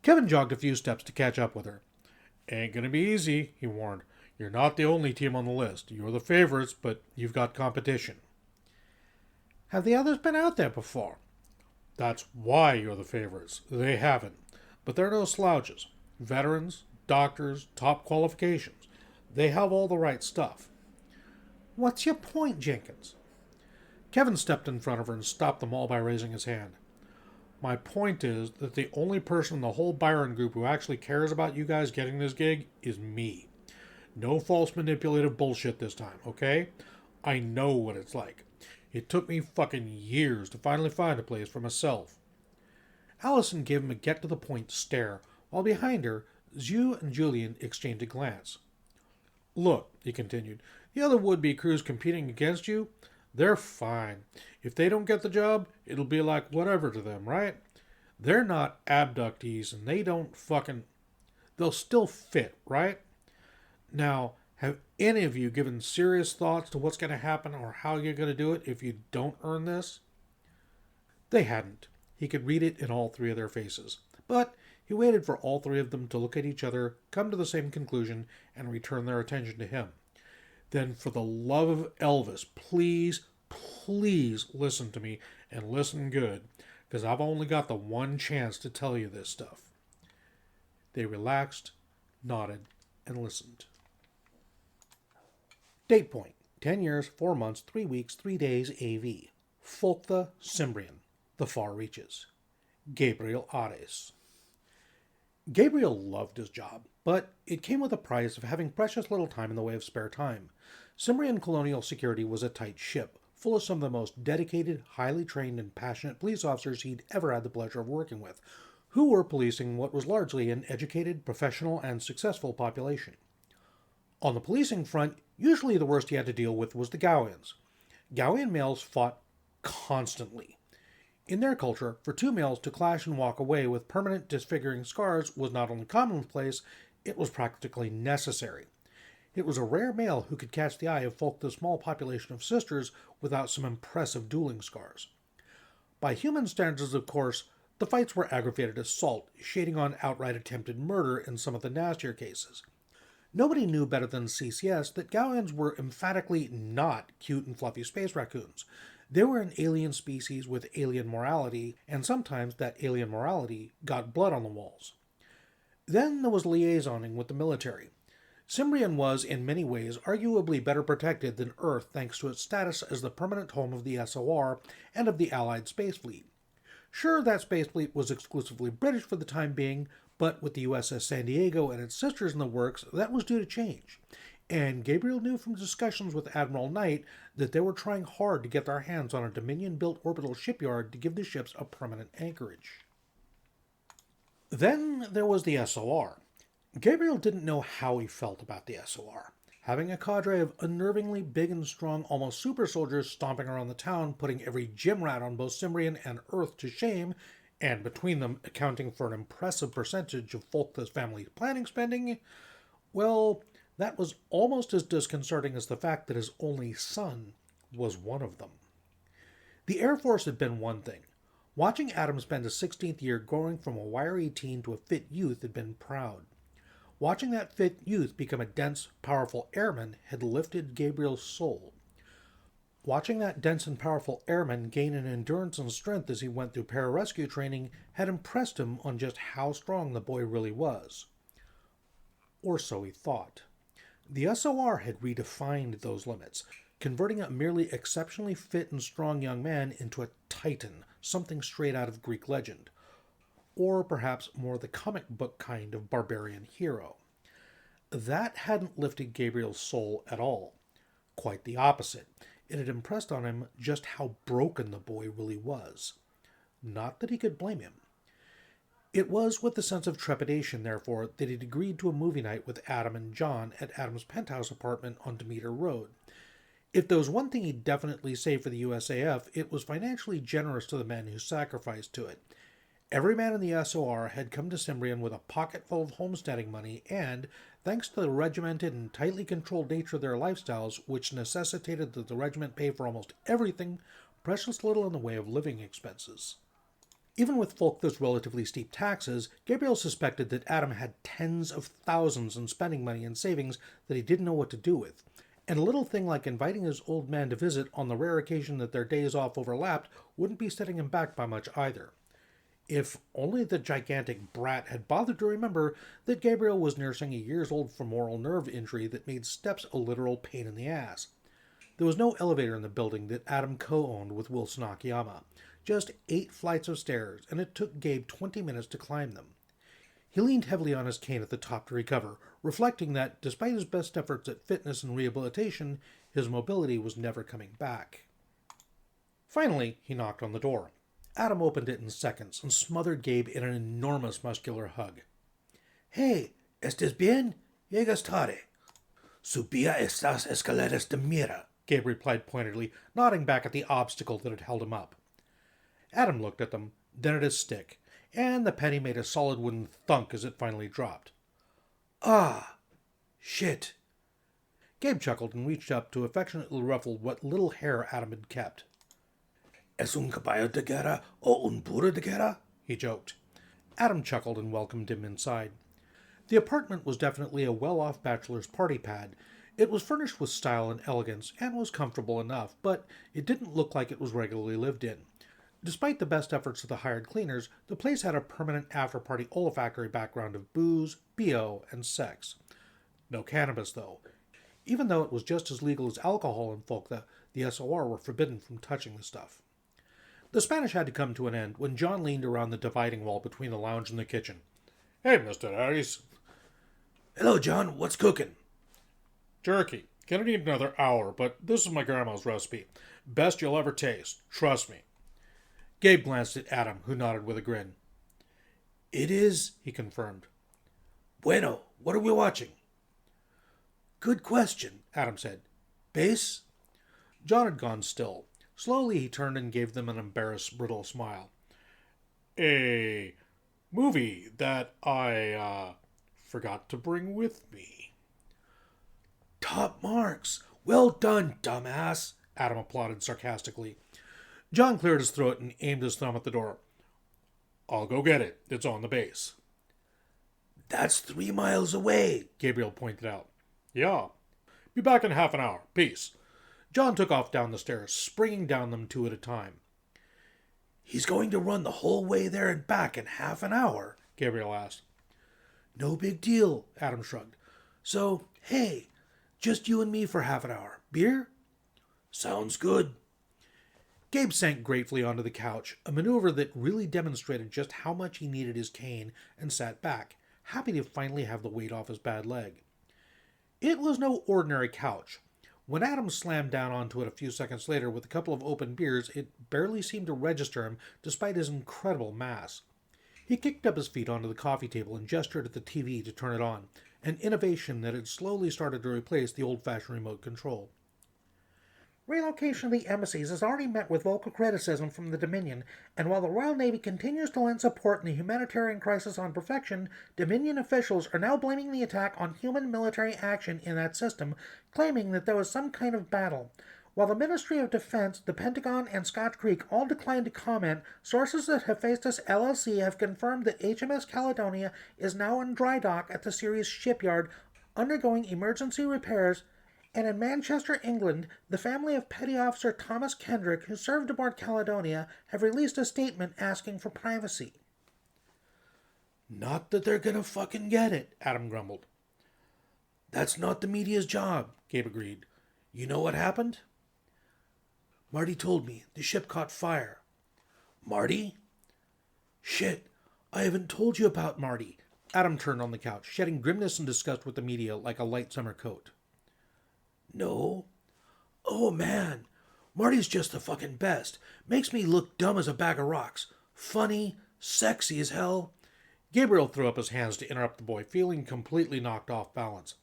Kevin jogged a few steps to catch up with her. Ain't gonna be easy, he warned. You're not the only team on the list. You're the favorites, but you've got competition. Have the others been out there before? That's why you're the favorites. They haven't. But they're no slouches. Veterans, doctors, top qualifications. They have all the right stuff. What's your point, Jenkins? Kevin stepped in front of her and stopped them all by raising his hand. My point is that the only person in the whole Byron Group who actually cares about you guys getting this gig is me. No false manipulative bullshit this time, okay? I know what it's like. It took me fucking years to finally find a place for myself. Allison gave him a get-to-the-point stare, while behind her, Xiu and Julian exchanged a glance. Look, he continued, the other would-be crews competing against you, they're fine. If they don't get the job, it'll be like whatever to them, right? They're not abductees, and they don't fucking... They'll still fit, right? Now, have any of you given serious thoughts to what's going to happen or how you're going to do it if you don't earn this? They hadn't. He could read it in all three of their faces. But he waited for all three of them to look at each other, come to the same conclusion, and return their attention to him. Then, for the love of Elvis, please listen to me, and listen good, because I've only got the one chance to tell you this stuff. They relaxed, nodded, and listened. Date point, 10 years, 4 months, 3 weeks, 3 days, AV. Folktha Cimbrian, the far reaches. Gabriel Ares. Gabriel loved his job, but it came with a price of having precious little time in the way of spare time. Cimbrian Colonial Security was a tight ship, full of some of the most dedicated, highly trained, and passionate police officers he'd ever had the pleasure of working with, who were policing what was largely an educated, professional, and successful population. On the policing front, usually the worst he had to deal with was the Gauians. Gauian males fought constantly. In their culture, for two males to clash and walk away with permanent disfiguring scars was not only commonplace, it was practically necessary. It was a rare male who could catch the eye of Folktha's small population of sisters without some impressive dueling scars. By human standards, of course, the fights were aggravated assault, shading on outright attempted murder in some of the nastier cases. Nobody knew better than CCS that Gauians were emphatically not cute and fluffy space raccoons. They were an alien species with alien morality, and sometimes that alien morality got blood on the walls. Then there was liaisoning with the military. Cimbrian was, in many ways, arguably better protected than Earth thanks to its status as the permanent home of the SOR and of the Allied Space Fleet. Sure, that space fleet was exclusively British for the time being, but with the USS San Diego and its sisters in the works, that was due to change. And Gabriel knew from discussions with Admiral Knight that they were trying hard to get their hands on a Dominion-built orbital shipyard to give the ships a permanent anchorage. Then there was the SOR. Gabriel didn't know how he felt about the SOR. Having a cadre of unnervingly big and strong, almost super soldiers stomping around the town, putting every gym rat on both Cimbrian and Earth to shame, and between them accounting for an impressive percentage of Folkth's family planning spending, well, that was almost as disconcerting as the fact that his only son was one of them. The Air Force had been one thing. Watching Adam spend his 16th year growing from a wiry teen to a fit youth had been proud. Watching that fit youth become a dense, powerful airman had lifted Gabriel's soul. Watching that dense and powerful airman gain in endurance and strength as he went through pararescue training had impressed him on just how strong the boy really was. Or so he thought. The SOR had redefined those limits, converting a merely exceptionally fit and strong young man into a titan, something straight out of Greek legend. Or perhaps more the comic book kind of barbarian hero. That hadn't lifted Gabriel's soul at all. Quite the opposite. It had impressed on him just how broken the boy really was. Not that he could blame him. It was with a sense of trepidation, therefore, that he'd agreed to a movie night with Adam and John at Adam's penthouse apartment on Demeter Road. If there was one thing he'd definitely saved for the USAF, it was financially generous to the men who sacrificed to it. Every man in the SOR had come to Cimbrian with a pocket full of homesteading money and, thanks to the regimented and tightly controlled nature of their lifestyles, which necessitated that the regiment pay for almost everything, precious little in the way of living expenses. Even with Folkth's relatively steep taxes, Gabriel suspected that Adam had tens of thousands in spending money and savings that he didn't know what to do with. And a little thing like inviting his old man to visit on the rare occasion that their days off overlapped wouldn't be setting him back by much either. If only the gigantic brat had bothered to remember that Gabriel was nursing a years-old femoral nerve injury that made steps a literal pain in the ass. There was no elevator in the building that Adam co-owned with Wilson Akiyama. Just 8 flights of stairs, and it took Gabe 20 minutes to climb them. He leaned heavily on his cane at the top to recover, reflecting that, despite his best efforts at fitness and rehabilitation, his mobility was never coming back. Finally, he knocked on the door. Adam opened it in seconds and smothered Gabe in an enormous muscular hug. Hey, ¿estás bien? Llegas tarde. Subía estas escaleras de mira, Gabe replied pointedly, nodding back at the obstacle that had held him up. Adam looked at them, then at his stick, and the penny made a solid wooden thunk as it finally dropped. Ah, shit. Gabe chuckled and reached up to affectionately ruffle what little hair Adam had kept. ¿Es un caballo de guerra o un burro de guerra? He joked. Adam chuckled and welcomed him inside. The apartment was definitely a well-off bachelor's party pad. It was furnished with style and elegance, and was comfortable enough, but it didn't look like it was regularly lived in. Despite the best efforts of the hired cleaners, the place had a permanent after-party olfactory background of booze, BO, and sex. No cannabis, though. Even though it was just as legal as alcohol in Folktha, the SOR were forbidden from touching the stuff. The Spanish had to come to an end when John leaned around the dividing wall between the lounge and the kitchen. "Hey, Mr. Harris." "Hello, John. What's cooking?" "Jerky. Gonna need another hour, but this is my grandma's recipe. Best you'll ever taste. Trust me." Gabe glanced at Adam, who nodded with a grin. "It is," he confirmed. "Bueno, what are we watching?" "Good question," Adam said. "Base?" John had gone still. Slowly he turned and gave them an embarrassed, brittle smile. "A movie that I forgot to bring with me." "Top marks. Well done, dumbass," Adam applauded sarcastically. John cleared his throat and aimed his thumb at the door. "I'll go get it. It's on the base." That's 3 miles away, Gabriel pointed out. Yeah. Be back in half an hour. Peace. John took off down the stairs, springing down them 2 at a time. He's going to run the whole way there and back in half an hour, Gabriel asked. No big deal, Adam shrugged. So, hey, just you and me for half an hour. Beer? Sounds good. Gabe sank gratefully onto the couch, a maneuver that really demonstrated just how much he needed his cane, and sat back, happy to finally have the weight off his bad leg. It was no ordinary couch. When Adam slammed down onto it a few seconds later with a couple of open beers, it barely seemed to register him despite his incredible mass. He kicked up his feet onto the coffee table and gestured at the TV to turn it on, an innovation that had slowly started to replace the old-fashioned remote control. Relocation of the embassies has already met with vocal criticism from the Dominion, and while the Royal Navy continues to lend support in the humanitarian crisis on perfection, Dominion officials are now blaming the attack on human military action in that system, claiming that there was some kind of battle. While the Ministry of Defense, the Pentagon, and Scotch Creek all declined to comment, sources at Hephaestus LLC have confirmed that HMS Caledonia is now in dry dock at the series shipyard, undergoing emergency repairs. And in Manchester, England, the family of Petty Officer Thomas Kendrick, who served aboard Caledonia, have released a statement asking for privacy. Not that they're gonna fucking get it, Adam grumbled. That's not the media's job, Gabe agreed. You know what happened? Marty told me the ship caught fire. Marty? Shit, I haven't told you about Marty. Adam turned on the couch, shedding grimness and disgust with the media like a light summer coat. No. Oh, man. Marty's just the fucking best. Makes me look dumb as a bag of rocks. Funny, sexy as hell. Gabriel threw up his hands to interrupt the boy, feeling completely knocked off balance.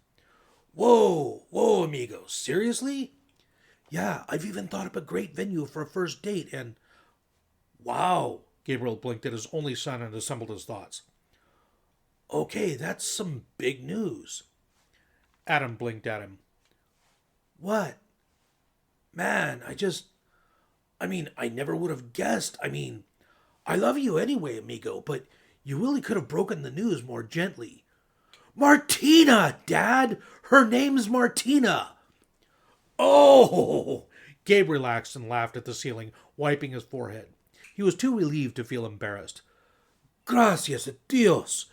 Whoa, amigo. Seriously? Yeah, I've even thought up a great venue for a first date and... Wow. Gabriel blinked at his only son and assembled his thoughts. Okay, that's some big news. Adam blinked at him. What? Man, I never would have guessed. I love you anyway, amigo, but you really could have broken the news more gently. Martina, Dad! Her name's Martina! Oh! Gabe relaxed and laughed at the ceiling, wiping his forehead. He was too relieved to feel embarrassed. Gracias a Dios!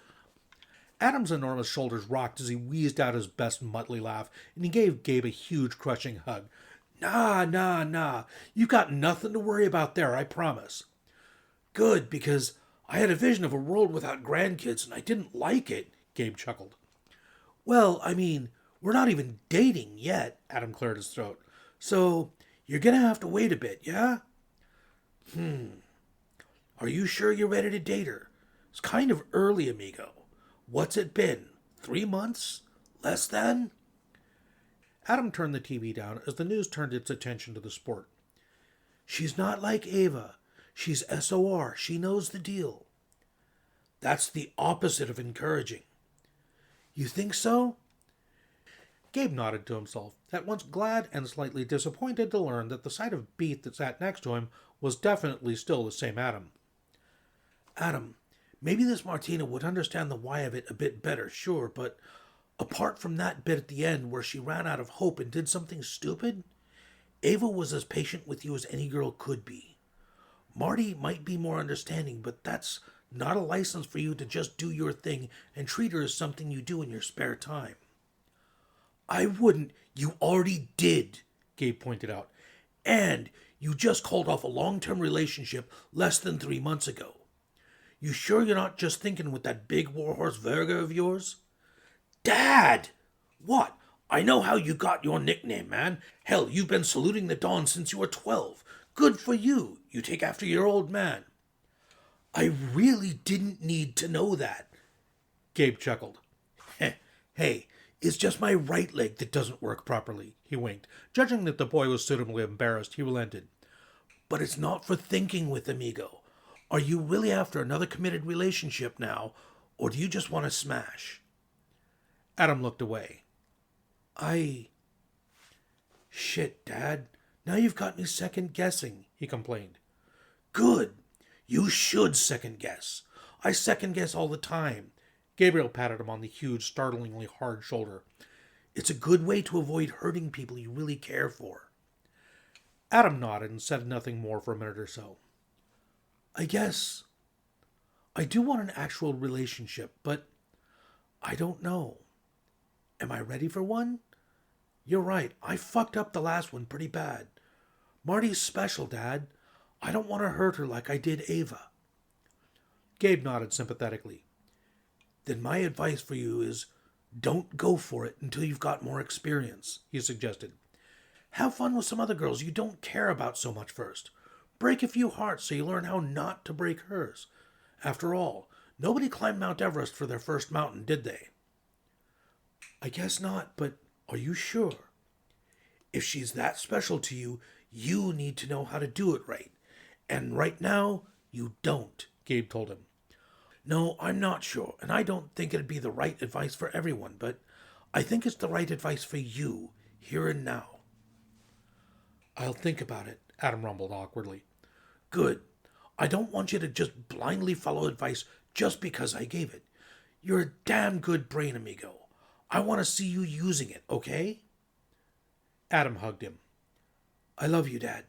Adam's enormous shoulders rocked as he wheezed out his best Muttley laugh, and he gave Gabe a huge, crushing hug. Nah. You got nothing to worry about there, I promise. Good, because I had a vision of a world without grandkids, and I didn't like it, Gabe chuckled. Well, we're not even dating yet, Adam cleared his throat. So, you're gonna have to wait a bit, yeah? Are you sure you're ready to date her? It's kind of early, amigo. What's it been? 3 months? Less than? Adam turned the TV down as the news turned its attention to the sport. She's not like Ava. She's SOR. She knows the deal. That's the opposite of encouraging. You think so? Gabe nodded to himself, at once glad and slightly disappointed to learn that the side of Beat that sat next to him was definitely still the same Adam. Adam, maybe this Martina would understand the why of it a bit better, sure, but apart from that bit at the end where she ran out of hope and did something stupid, Ava was as patient with you as any girl could be. Marty might be more understanding, but that's not a license for you to just do your thing and treat her as something you do in your spare time. I wouldn't. You already did, Gabe pointed out. And you just called off a long-term relationship less than 3 months ago. You sure you're not just thinking with that big warhorse Verga of yours? Dad! What? I know how you got your nickname, man. Hell, you've been saluting the dawn since you were 12. Good for you. You take after your old man. I really didn't need to know that. Gabe chuckled. Hey, it's just my right leg that doesn't work properly, he winked. Judging that the boy was suitably embarrassed, he relented. But it's not for thinking with, amigo. Are you really after another committed relationship now, or do you just want to smash? Adam looked away. Shit, Dad. Now you've got me second-guessing, he complained. Good. You should second-guess. I second-guess all the time. Gabriel patted him on the huge, startlingly hard shoulder. It's a good way to avoid hurting people you really care for. Adam nodded and said nothing more for a minute or so. I guess I do want an actual relationship, but I don't know. Am I ready for one? You're right, I fucked up the last one pretty bad. Marty's special, Dad. I don't want to hurt her like I did Ava. Gabe nodded sympathetically. Then my advice for you is don't go for it until you've got more experience, he suggested. Have fun with some other girls you don't care about so much first. Break a few hearts so you learn how not to break hers. After all, nobody climbed Mount Everest for their first mountain, did they? I guess not, but are you sure? If she's that special to you, you need to know how to do it right. And right now, you don't, Gabe told him. No, I'm not sure, and I don't think it'd be the right advice for everyone, but I think it's the right advice for you, here and now. I'll think about it, Adam rumbled awkwardly. Good. I don't want you to just blindly follow advice just because I gave it. You're a damn good brain amigo. I want to see you using it, okay? Adam hugged him. I love you, Dad.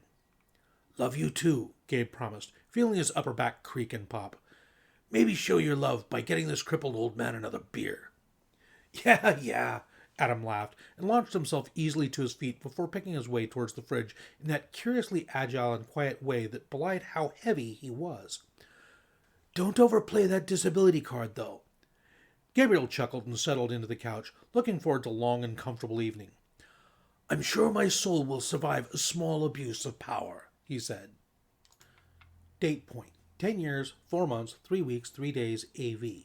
Love you too, Gabe promised, feeling his upper back creak and pop. Maybe show your love by getting this crippled old man another beer. Yeah, Adam laughed and launched himself easily to his feet before picking his way towards the fridge in that curiously agile and quiet way that belied how heavy he was. Don't overplay that disability card, though. Gabriel chuckled and settled into the couch, looking forward to a long and comfortable evening. I'm sure my soul will survive a small abuse of power, he said. Date point. 10 years, 4 months, 3 weeks, 3 days, AV.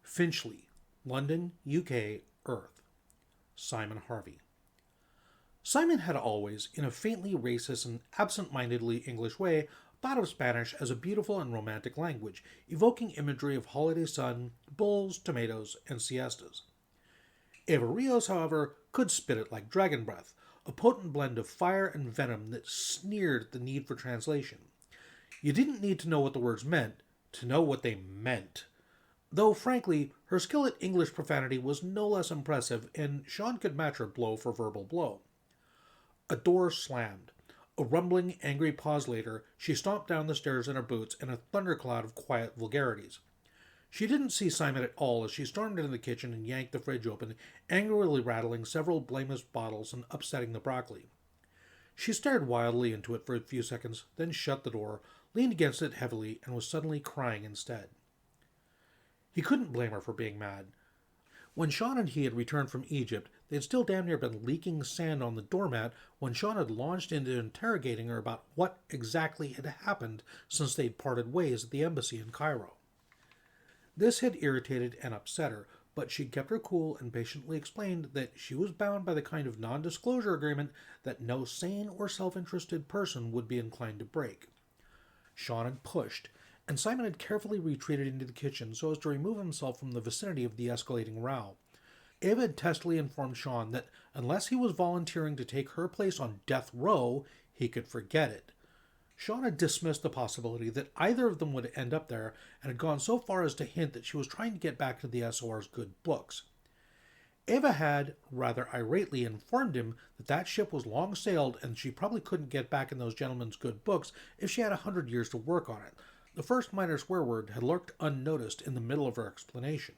Finchley, London, UK, Earth. Simon Harvey. Simon had always, in a faintly racist and absent-mindedly English way, thought of Spanish as a beautiful and romantic language, evoking imagery of holiday sun, bulls, tomatoes, and siestas. Eva Rios, however, could spit it like dragon breath, a potent blend of fire and venom that sneered at the need for translation. You didn't need to know what the words meant to know what they meant. Though, frankly, her skill at English profanity was no less impressive, and Sean could match her blow for verbal blow. A door slammed. A rumbling, angry pause later, she stomped down the stairs in her boots in a thundercloud of quiet vulgarities. She didn't see Simon at all as she stormed into the kitchen and yanked the fridge open, angrily rattling several blameless bottles and upsetting the broccoli. She stared wildly into it for a few seconds, then shut the door, leaned against it heavily, and was suddenly crying instead. He couldn't blame her for being mad. When Sean and he had returned from Egypt, they had still damn near been leaking sand on the doormat when Sean had launched into interrogating her about what exactly had happened since they'd parted ways at the embassy in Cairo. This had irritated and upset her, but she kept her cool and patiently explained that she was bound by the kind of non-disclosure agreement that no sane or self-interested person would be inclined to break. Sean had pushed, and Simon had carefully retreated into the kitchen so as to remove himself from the vicinity of the escalating row. Ava had testily informed Sean that unless he was volunteering to take her place on death row, he could forget it. Sean had dismissed the possibility that either of them would end up there and had gone so far as to hint that she was trying to get back to the SOR's good books. Ava had, rather irately, informed him that that ship was long sailed and she probably couldn't get back in those gentlemen's good books if she had 100 years to work on it. The first minor swear word had lurked unnoticed in the middle of her explanation.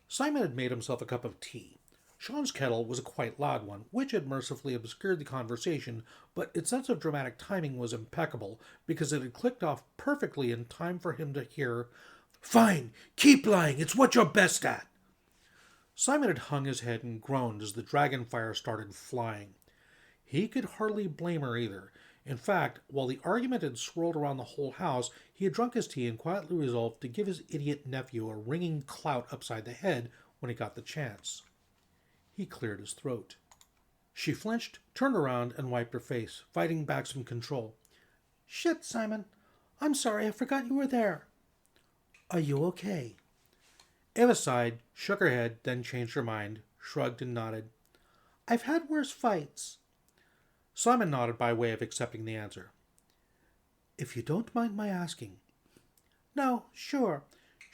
Simon had made himself a cup of tea. Sean's kettle was a quite loud one, which had mercifully obscured the conversation, but its sense of dramatic timing was impeccable, because it had clicked off perfectly in time for him to hear, "Fine, keep lying, it's what you're best at." Simon had hung his head and groaned as the dragon fire started flying. He could hardly blame her either. In fact, while the argument had swirled around the whole house, he had drunk his tea and quietly resolved to give his idiot nephew a ringing clout upside the head when he got the chance. He cleared his throat. She flinched, turned around, and wiped her face, fighting back some control. "Shit, Simon. I'm sorry, I forgot you were there." "Are you okay?" Eva sighed, shook her head, then changed her mind, shrugged and nodded. "I've had worse fights." Simon nodded by way of accepting the answer. "If you don't mind my asking." "No, sure."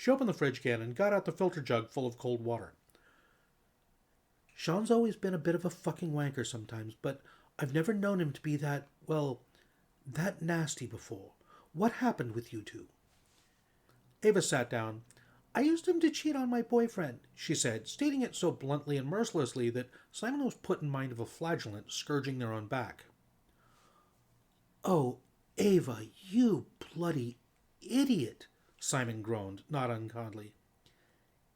She opened the fridge can and got out the filter jug full of cold water. Sean's always been a bit of a fucking wanker sometimes, but I've never known him to be that, well, that nasty before. What happened with you two? Ava sat down. I used him to cheat on my boyfriend, she said, stating it so bluntly and mercilessly that Simon was put in mind of a flagellant scourging their own back. Oh, Ava, you bloody idiot, Simon groaned, not unkindly.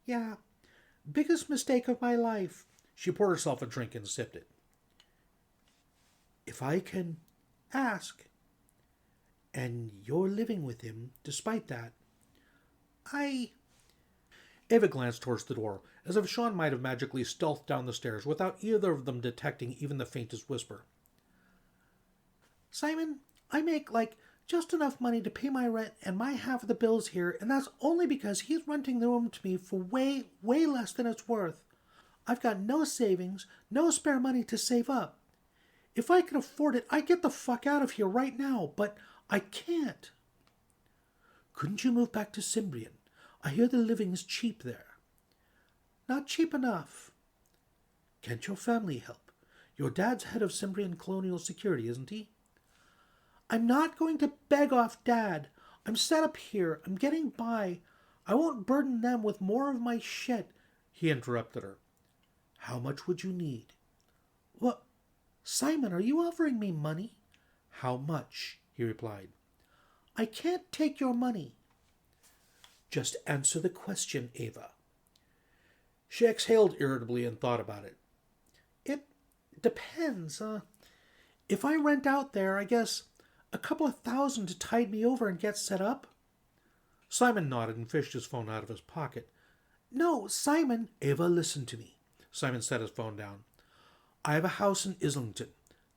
Yeah, biggest mistake of my life. She poured herself a drink and sipped it. If I can ask, and you're living with him despite that, Ava glanced towards the door, as if Sean might have magically stealthed down the stairs without either of them detecting even the faintest whisper. Simon, I make, just enough money to pay my rent and my half of the bills here, and that's only because he's renting the room to me for way, way less than it's worth. I've got no savings, no spare money to save up. If I could afford it, I'd get the fuck out of here right now, but I can't. Couldn't you move back to Cimbrian? I hear the living's cheap there. Not cheap enough. Can't your family help? Your dad's head of Cimbrian Colonial Security, isn't he? I'm not going to beg off Dad. I'm set up here. I'm getting by. I won't burden them with more of my shit. He interrupted her. How much would you need? What? Simon, are you offering me money? How much? He replied. I can't take your money. Just answer the question, Ava. She exhaled irritably and thought about it. It depends. If I rent out there, I guess a couple of $1,000 to tide me over and get set up. Simon nodded and fished his phone out of his pocket. No, Simon. Ava, listen to me. Simon set his phone down. I have a house in Islington.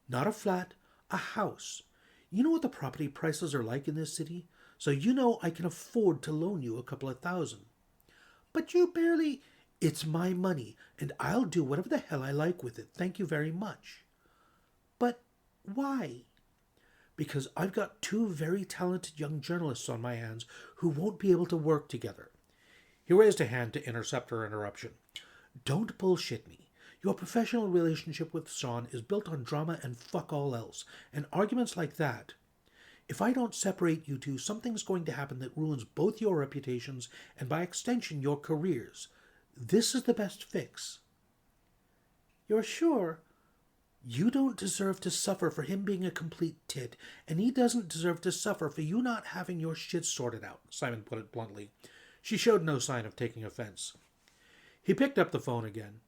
Not a flat, a house. You know what the property prices are like in this city? So you know I can afford to loan you a couple of $1,000. But you barely... It's my money, and I'll do whatever the hell I like with it. Thank you very much. But why? Because I've got two very talented young journalists on my hands who won't be able to work together. He raised a hand to intercept her interruption. Don't bullshit me. Your professional relationship with Sean is built on drama and fuck all else, and arguments like that. If I don't separate you two, something's going to happen that ruins both your reputations and by extension your careers. This is the best fix. You're sure? You don't deserve to suffer for him being a complete tit, and he doesn't deserve to suffer for you not having your shit sorted out, Simon put it bluntly. She showed no sign of taking offense. He picked up the phone again.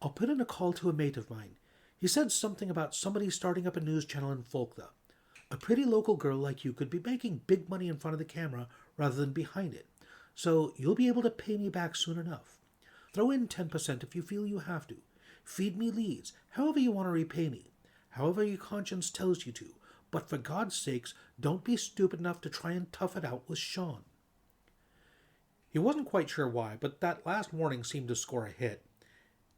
I'll put in a call to a mate of mine. He said something about somebody starting up a news channel in Folkda. A pretty local girl like you could be making big money in front of the camera rather than behind it, so you'll be able to pay me back soon enough. Throw in 10% if you feel you have to. Feed me leads, however you want to repay me, however your conscience tells you to, but for God's sakes, don't be stupid enough to try and tough it out with Sean. He wasn't quite sure why, but that last warning seemed to score a hit.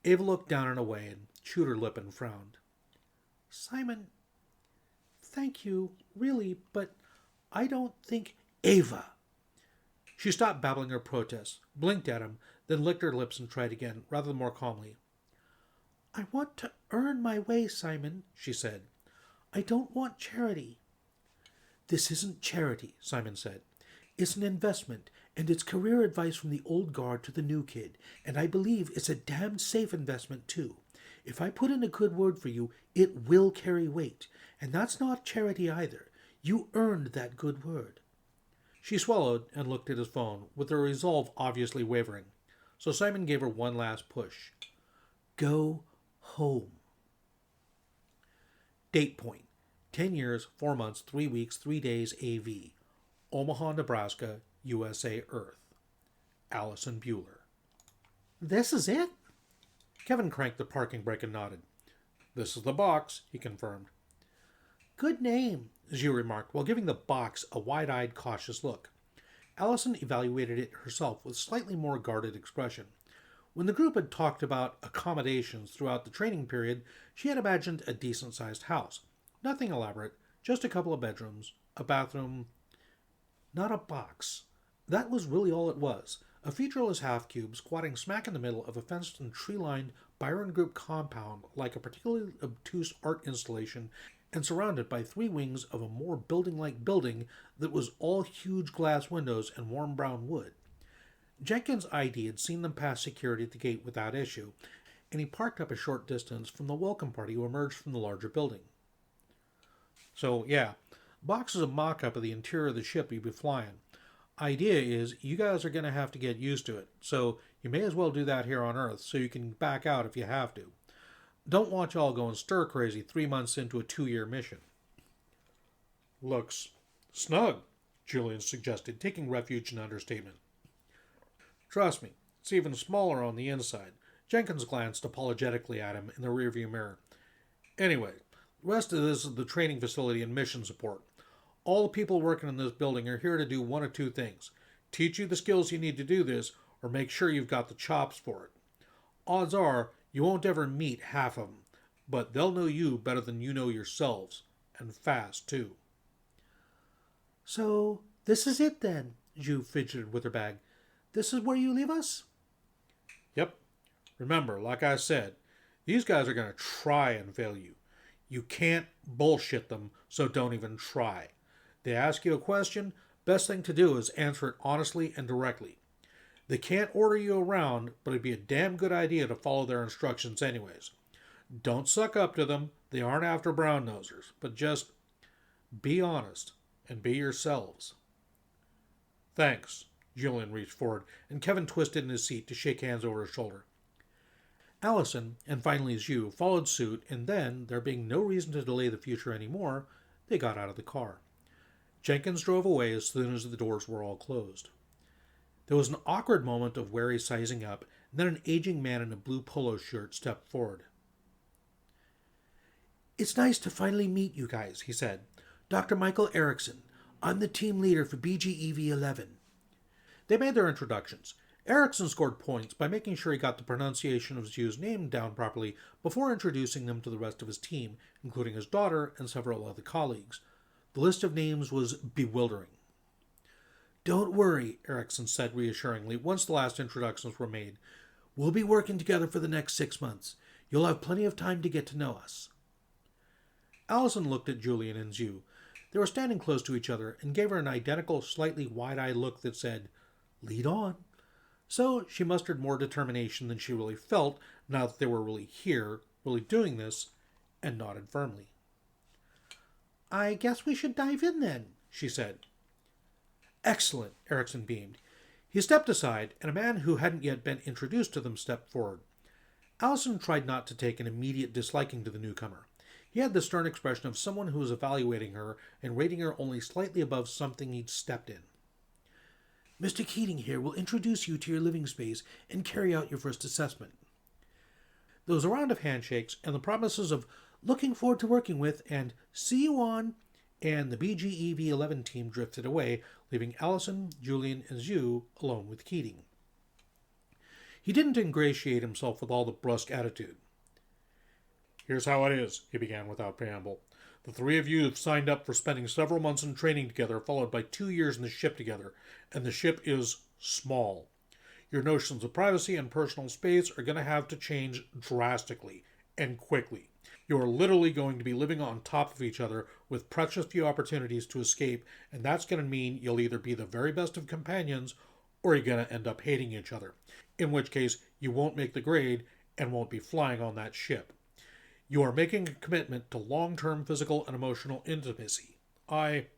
Ava looked down and away and chewed her lip and frowned. Simon, thank you, really, but I don't think... Ava! She stopped babbling her protests, blinked at him, then licked her lips and tried again, rather more calmly. I want to earn my way, Simon, she said. I don't want charity. This isn't charity, Simon said. It's an investment, and it's career advice from the old guard to the new kid, and I believe it's a damned safe investment, too. If I put in a good word for you, it will carry weight, and that's not charity either. You earned that good word. She swallowed and looked at his phone, with her resolve obviously wavering. So Simon gave her one last push. Go home. Date point. 10 years, 4 months, 3 weeks, 3 days, AV. Omaha, Nebraska, USA, Earth. Allison Bueller. This is it? Kevin cranked the parking brake and nodded. This is the box, he confirmed. Good name, Xiu remarked, while giving the box a wide-eyed, cautious look. Allison evaluated it herself with slightly more guarded expression. When the group had talked about accommodations throughout the training period, she had imagined a decent-sized house. Nothing elaborate, just a couple of bedrooms, a bathroom, not a box. That was really all it was. A featureless half-cube squatting smack in the middle of a fenced and tree-lined Byron Group compound like a particularly obtuse art installation, and surrounded by 3 wings of a more building-like building that was all huge glass windows and warm brown wood. Jenkins' ID had seen them pass security at the gate without issue, and he parked up a short distance from the welcome party who emerged from the larger building. So, yeah, Box is a mock-up of the interior of the ship you'll be flying. Idea is you guys are going to have to get used to it, so you may as well do that here on Earth so you can back out if you have to. Don't want y'all going stir-crazy 3 months into a 2-year mission. Looks snug, Julian suggested, taking refuge in understatement. Trust me, it's even smaller on the inside. Jenkins glanced apologetically at him in the rearview mirror. Anyway, the rest of this is the training facility and mission support. All the people working in this building are here to do one of 2 things. Teach you the skills you need to do this, or make sure you've got the chops for it. Odds are, you won't ever meet half of them, but they'll know you better than you know yourselves, and fast, too. So, this is it then, Xiu fidgeted with her bag. This is where you leave us? Yep. Remember, like I said, these guys are going to try and fail you. You can't bullshit them, so don't even try. They ask you a question, best thing to do is answer it honestly and directly. They can't order you around, but it'd be a damn good idea to follow their instructions anyways. Don't suck up to them, they aren't after brown nosers, but just be honest and be yourselves. Thanks. Julian reached forward, and Kevin twisted in his seat to shake hands over his shoulder. Allison, and finally Xiu, followed suit, and then, there being no reason to delay the future anymore, they got out of the car. Jenkins drove away as soon as the doors were all closed. There was an awkward moment of wary sizing up, and then an aging man in a blue polo shirt stepped forward. It's nice to finally meet you guys, he said. Dr. Michael Erickson. I'm the team leader for BGEV-11. They made their introductions. Erickson scored points by making sure he got the pronunciation of Xiu's name down properly before introducing them to the rest of his team, including his daughter and several other colleagues. The list of names was bewildering. Don't worry, Erickson said reassuringly once the last introductions were made. We'll be working together for the next 6 months. You'll have plenty of time to get to know us. Allison looked at Julian and Xiu. They were standing close to each other and gave her an identical, slightly wide-eyed look that said, "Lead on." So she mustered more determination than she really felt now that they were really here, really doing this, and nodded firmly. I guess we should dive in then, she said. Excellent, Erickson beamed. He stepped aside, and a man who hadn't yet been introduced to them stepped forward. Allison tried not to take an immediate disliking to the newcomer. He had the stern expression of someone who was evaluating her and rating her only slightly above something he'd stepped in. Mr. Keating here will introduce you to your living space and carry out your first assessment. There was a round of handshakes and the promises of looking forward to working with and see you on, and the BGEV-11 team drifted away, leaving Allison, Julian, and Xiu alone with Keating. He didn't ingratiate himself with all the brusque attitude. Here's how it is, he began without preamble. The 3 of you have signed up for spending several months in training together, followed by 2 years in the ship together, and the ship is small. Your notions of privacy and personal space are going to have to change drastically and quickly. You are literally going to be living on top of each other with precious few opportunities to escape, and that's going to mean you'll either be the very best of companions or you're going to end up hating each other, in which case you won't make the grade and won't be flying on that ship. You are making a commitment to long-term physical and emotional intimacy. Allison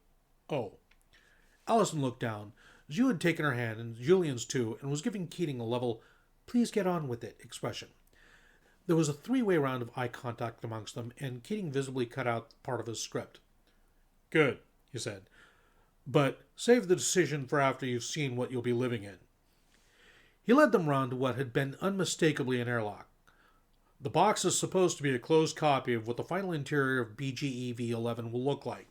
looked down. Xiu had taken her hand, and Julian's too, and was giving Keating a level, please get on with it expression. There was a 3-way round of eye contact amongst them, and Keating visibly cut out part of his script. Good, he said. But save the decision for after you've seen what you'll be living in. He led them round to what had been unmistakably an airlock. The box is supposed to be a closed copy of what the final interior of BGEV-11 will look like.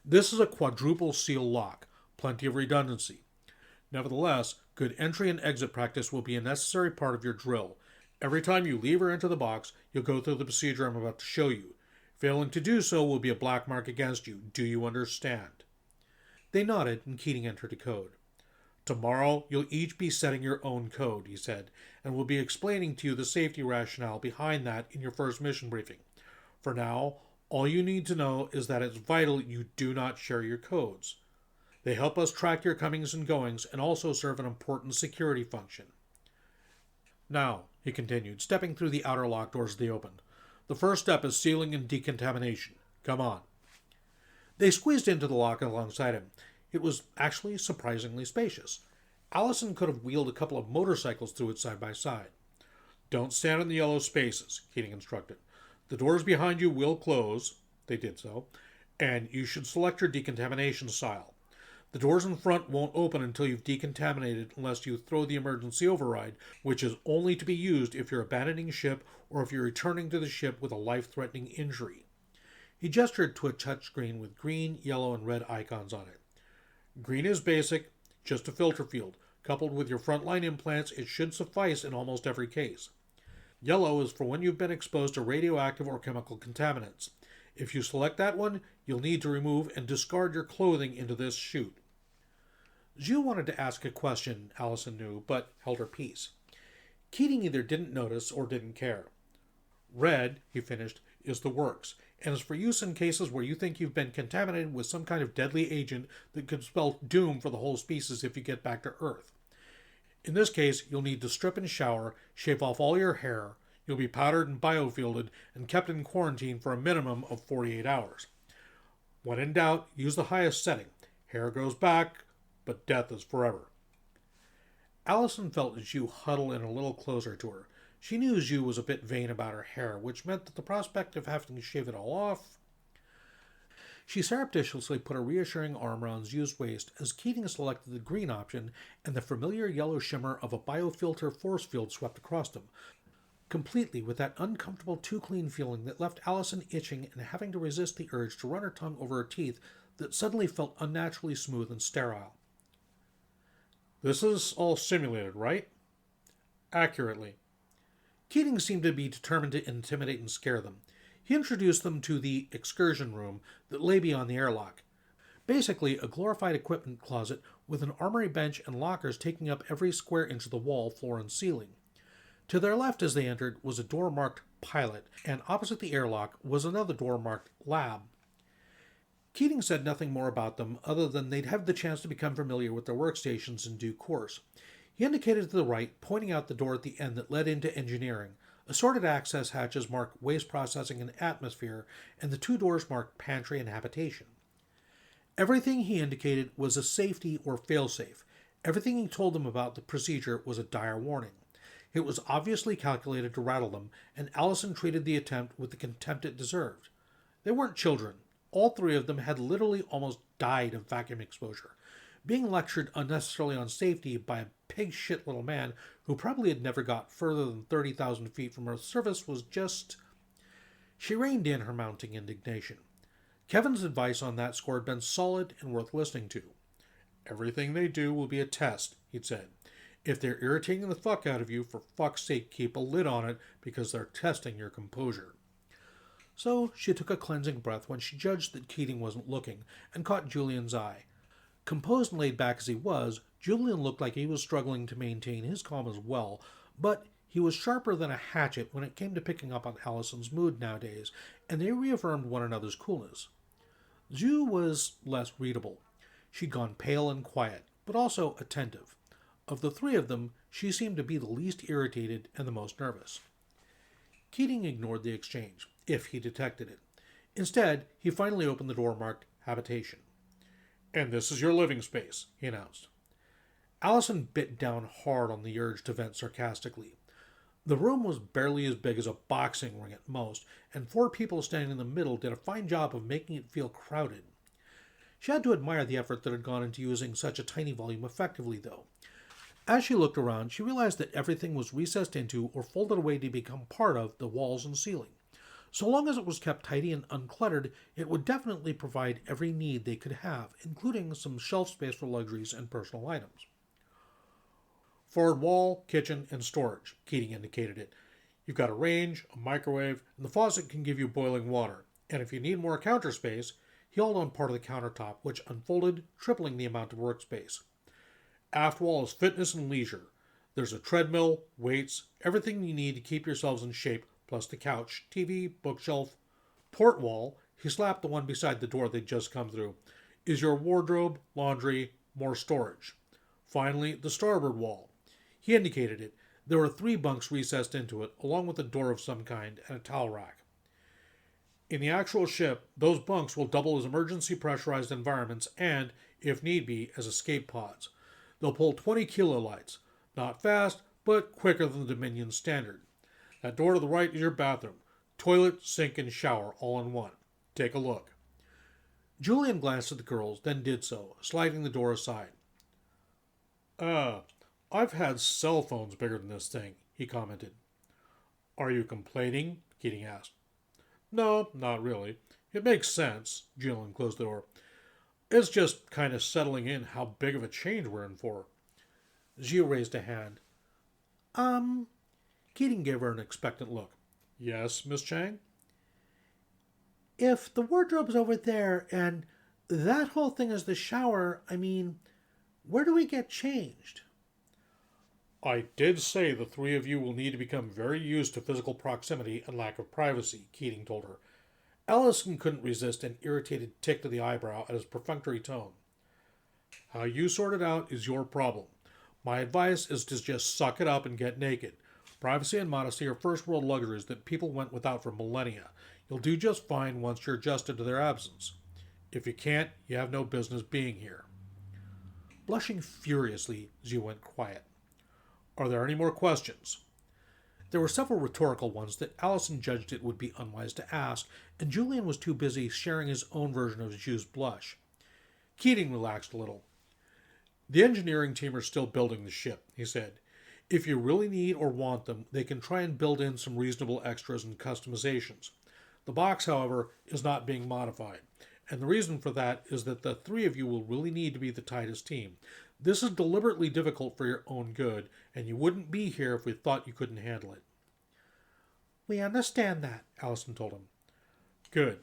This is a quadruple seal lock, plenty of redundancy. Nevertheless, good entry and exit practice will be a necessary part of your drill. Every time you leave or enter the box, you'll go through the procedure I'm about to show you. Failing to do so will be a black mark against you. Do you understand? They nodded, and Keating entered a code. Tomorrow, you'll each be setting your own code, he said, and we'll be explaining to you the safety rationale behind that in your first mission briefing. For now, all you need to know is that it's vital you do not share your codes. They help us track your comings and goings and also serve an important security function. Now, he continued, stepping through the outer lock doors they opened, the first step is sealing and decontamination. Come on. They squeezed into the lock alongside him. It was actually surprisingly spacious. Allison could have wheeled a couple of motorcycles through it side by side. Don't stand in the yellow spaces, Keating instructed. The doors behind you will close. They did so. And you should select your decontamination style. The doors in front won't open until you've decontaminated unless you throw the emergency override, which is only to be used if you're abandoning ship or if you're returning to the ship with a life-threatening injury. He gestured to a touchscreen with green, yellow, and red icons on it. Green is basic, just a filter field. Coupled with your frontline implants, it should suffice in almost every case. Yellow is for when you've been exposed to radioactive or chemical contaminants. If you select that one, you'll need to remove and discard your clothing into this chute. Xiu wanted to ask a question, Allison knew, but held her peace. Keating either didn't notice or didn't care. Red, he finished, is the works, and is for use in cases where you think you've been contaminated with some kind of deadly agent that could spell doom for the whole species if you get back to Earth. In this case, you'll need to strip and shower, shave off all your hair, you'll be powdered and biofielded, and kept in quarantine for a minimum of 48 hours. When in doubt, use the highest setting. Hair grows back, but death is forever. Allison felt Xiu huddle in a little closer to her. She knew Xiu was a bit vain about her hair, which meant that the prospect of having to shave it all off... She surreptitiously put a reassuring arm around Xiu's waist as Keating selected the green option, and the familiar yellow shimmer of a biofilter force field swept across them, completely with that uncomfortable too-clean feeling that left Allison itching and having to resist the urge to run her tongue over her teeth that suddenly felt unnaturally smooth and sterile. This is all simulated, right? Accurately. Keating seemed to be determined to intimidate and scare them. He introduced them to the excursion room that lay beyond the airlock. Basically, a glorified equipment closet with an armory bench and lockers taking up every square inch of the wall, floor, and ceiling. To their left as they entered was a door marked Pilot, and opposite the airlock was another door marked Lab. Keating said nothing more about them other than they'd have the chance to become familiar with their workstations in due course. He indicated to the right, pointing out the door at the end that led into engineering. Assorted access hatches marked waste processing and atmosphere, and the two doors marked pantry and habitation. Everything he indicated was a safety or failsafe. Everything he told them about the procedure was a dire warning. It was obviously calculated to rattle them, and Allison treated the attempt with the contempt it deserved. They weren't children. All three of them had literally almost died of vacuum exposure. Being lectured unnecessarily on safety by a pig-shit little man who probably had never got further than 30,000 feet from Earth's surface was just... She reined in her mounting indignation. Kevin's advice on that score had been solid and worth listening to. Everything they do will be a test, he'd said. If they're irritating the fuck out of you, for fuck's sake keep a lid on it because they're testing your composure. So she took a cleansing breath when she judged that Keating wasn't looking and caught Julian's eye. Composed and laid back as he was, Julian looked like he was struggling to maintain his calm as well, but he was sharper than a hatchet when it came to picking up on Allison's mood nowadays, and they reaffirmed one another's coolness. Xiu was less readable. She'd gone pale and quiet, but also attentive. Of the three of them, she seemed to be the least irritated and the most nervous. Keating ignored the exchange, if he detected it. Instead, he finally opened the door marked Habitation. And this is your living space, he announced. Allison bit down hard on the urge to vent sarcastically. The room was barely as big as a boxing ring at most, and 4 people standing in the middle did a fine job of making it feel crowded. She had to admire the effort that had gone into using such a tiny volume effectively, though. As she looked around, she realized that everything was recessed into or folded away to become part of the walls and ceiling. So long as it was kept tidy and uncluttered, it would definitely provide every need they could have, including some shelf space for luxuries and personal items. Forward wall, kitchen, and storage, Keating indicated it. You've got a range, a microwave, and the faucet can give you boiling water. And if you need more counter space, he held on part of the countertop, which unfolded, tripling the amount of workspace. Aft wall is fitness and leisure. There's a treadmill, weights, everything you need to keep yourselves in shape, plus the couch, TV, bookshelf. Port wall, he slapped the one beside the door they'd just come through, is your wardrobe, laundry, more storage. Finally, the starboard wall. He indicated it. There were 3 bunks recessed into it, along with a door of some kind and a towel rack. In the actual ship, those bunks will double as emergency pressurized environments and, if need be, as escape pods. They'll pull 20 kilolights. Not fast, but quicker than the Dominion standard. That door to the right is your bathroom. Toilet, sink, and shower, all in one. Take a look. Julian glanced at the girls, then did so, sliding the door aside. I've had cell phones bigger than this thing, he commented. Are you complaining? Keating asked. No, not really. It makes sense. Julian closed the door. It's just kind of settling in how big of a change we're in for. Xiu raised a hand. Keating gave her an expectant look. Yes, Miss Chang? If the wardrobe's over there and that whole thing is the shower, I mean, where do we get changed? I did say the 3 of you will need to become very used to physical proximity and lack of privacy, Keating told her. Allison couldn't resist an irritated tick to the eyebrow at his perfunctory tone. How you sort it out is your problem. My advice is to just suck it up and get naked. Privacy and modesty are first-world luxuries that people went without for millennia. You'll do just fine once you're adjusted to their absence. If you can't, you have no business being here. Blushing furiously, Xiu went quiet. Are there any more questions? There were several rhetorical ones that Allison judged it would be unwise to ask, and Julian was too busy sharing his own version of Xiu's blush. Keating relaxed a little. The engineering team are still building the ship, he said. If you really need or want them, they can try and build in some reasonable extras and customizations. The box, however, is not being modified, and the reason for that is that the 3 of you will really need to be the tightest team. This is deliberately difficult for your own good, and you wouldn't be here if we thought you couldn't handle it. We understand that, Allison told him. Good.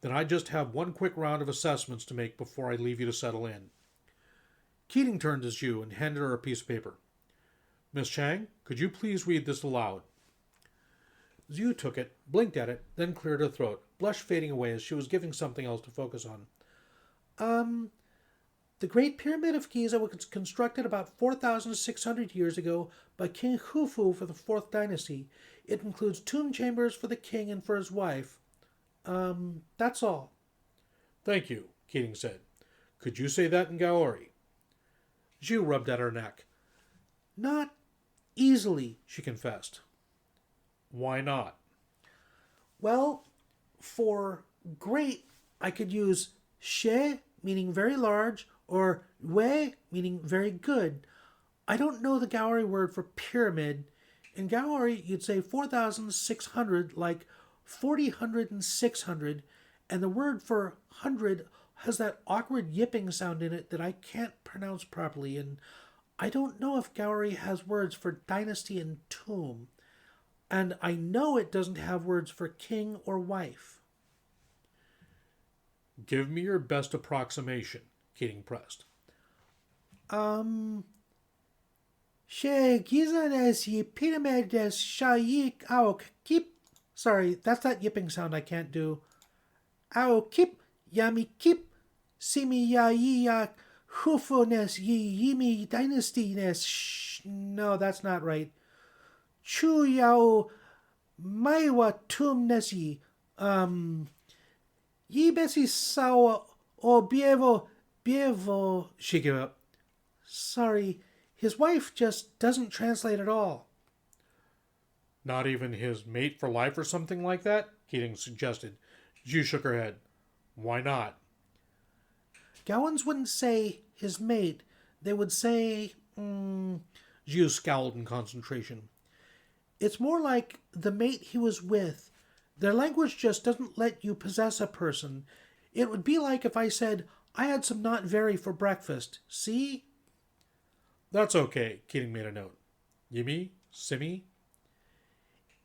Then I just have one quick round of assessments to make before I leave you to settle in. Keating turned to Xiu and handed her a piece of paper. Miss Chang, could you please read this aloud? Xiu took it, blinked at it, then cleared her throat, blush fading away as she was giving something else to focus on. The Great Pyramid of Giza was constructed about 4,600 years ago by King Khufu for the 4th dynasty. It includes tomb chambers for the king and for his wife. That's all. Thank you, Keating said. Could you say that in Gaori? Xiu rubbed at her neck. Not easily, she confessed. Why not? Well, for great, I could use she, meaning very large, or wei, meaning very good. I don't know the Gaori word for pyramid. In Gaori, you'd say 4,600, like 40, and 600, and the word for 100 has that awkward yipping sound in it that I can't pronounce properly, and I don't know if Gaori has words for dynasty and tomb, and I know it doesn't have words for king or wife. Give me your best approximation, Keating pressed. She Giza des ye pyramid des shayik ao kip. Sorry, that's that yipping sound I can't do. Ao kip, yami kip, simi ya yi ya hufu nes yi yimi dynasty nes. No, that's not right. Chu yao maiwa tum nes yi. Yi besi sao o bievo. She gave up. Sorry, his wife just doesn't translate at all. Not even his mate for life or something like that? Keating suggested. Xiu shook her head. Why not? Gowans wouldn't say his mate. They would say... Xiu scowled in concentration. It's more like the mate he was with. Their language just doesn't let you possess a person. It would be like if I said, I had some not very for breakfast. See? That's okay, Keating made a note. Yimmy? Simmy?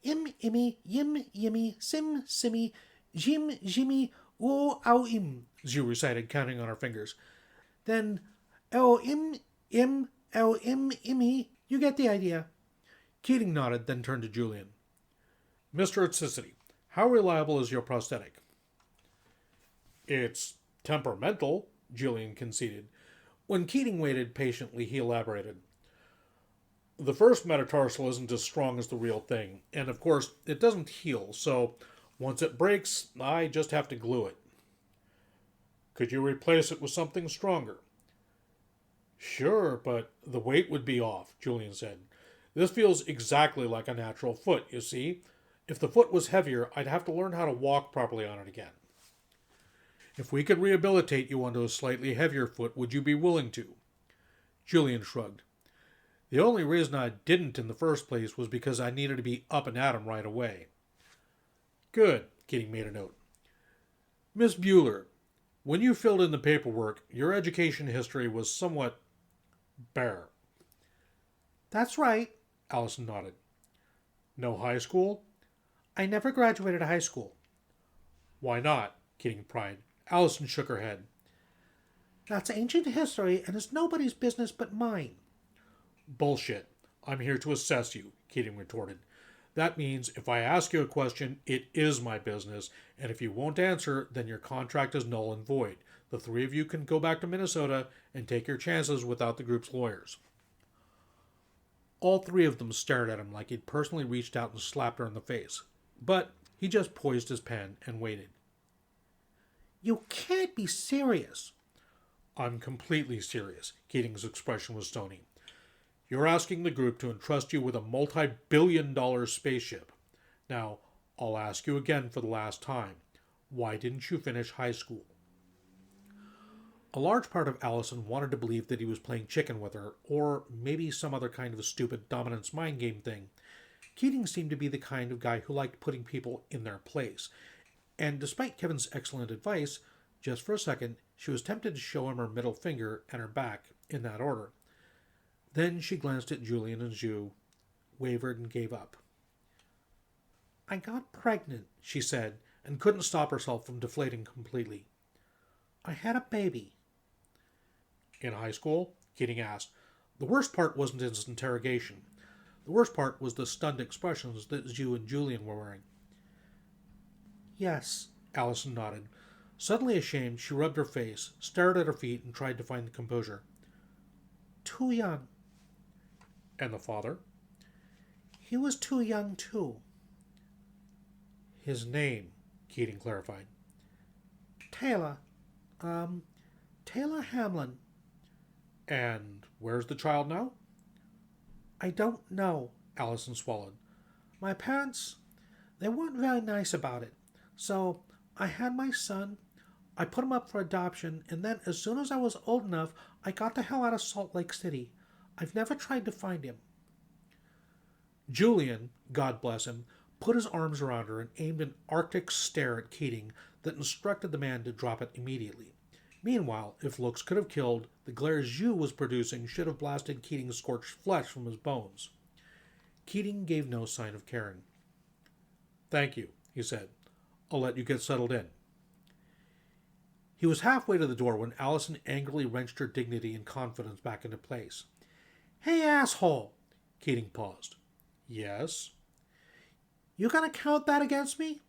Im, immy, yim, yimmy, sim, simmy, jim, jimmy, o, ow, im, Xiu recited, counting on her fingers. Then, o, im, Oh, Immy, you get the idea. Keating nodded, then turned to Julian. Mr. Atsicity, how reliable is your prosthetic? It's temperamental, Julian conceded. When Keating waited patiently, he elaborated. The first metatarsal isn't as strong as the real thing, and of course, it doesn't heal, so once it breaks, I just have to glue it. Could you replace it with something stronger? Sure, but the weight would be off, Julian said. This feels exactly like a natural foot, you see. If the foot was heavier, I'd have to learn how to walk properly on it again. If we could rehabilitate you onto a slightly heavier foot, would you be willing to? Julian shrugged. The only reason I didn't in the first place was because I needed to be up and at him right away. Good, Keating made a note. Miss Bueller, when you filled in the paperwork, your education history was somewhat bare. That's right, Allison nodded. No high school? I never graduated high school. Why not? Keating pried. Allison shook her head. That's ancient history, and it's nobody's business but mine. Bullshit. I'm here to assess you, Keating retorted. That means if I ask you a question, it is my business, and if you won't answer, then your contract is null and void. The three of you can go back to Minnesota and take your chances without the group's lawyers. All three of them stared at him like he'd personally reached out and slapped her in the face. But he just poised his pen and waited. You can't be serious. I'm completely serious. Keating's expression was stony. You're asking the group to entrust you with a multi-billion-dollar spaceship. Now, I'll ask you again for the last time. Why didn't you finish high school? A large part of Allison wanted to believe that he was playing chicken with her, or maybe some other kind of a stupid dominance mind game thing. Keating seemed to be the kind of guy who liked putting people in their place. And despite Kevin's excellent advice, just for a second, she was tempted to show him her middle finger and her back, in that order. Then she glanced at Julian and Xiu, wavered, and gave up. I got pregnant, she said, and couldn't stop herself from deflating completely. I had a baby. In high school? Keating asked. The worst part wasn't his interrogation. The worst part was the stunned expressions that Xiu and Julian were wearing. Yes, Allison nodded. Suddenly ashamed, she rubbed her face, stared at her feet, and tried to find the composure. Too young. And the father? He was too young, too. His name, Keating clarified. Taylor. Taylor Hamlin. And where's the child now? I don't know, Allison swallowed. My parents, they weren't very nice about it. So I had my son, I put him up for adoption, and then as soon as I was old enough, I got the hell out of Salt Lake City. I've never tried to find him. Julian, God bless him, put his arms around her and aimed an arctic stare at Keating that instructed the man to drop it immediately. Meanwhile, if looks could have killed, the glare Xiu was producing should have blasted Keating's scorched flesh from his bones. Keating gave no sign of caring. Thank you, he said. I'll let you get settled in. He was halfway to the door when Allison angrily wrenched her dignity and confidence back into place. Hey, asshole! Keating paused. Yes? You gonna count that against me?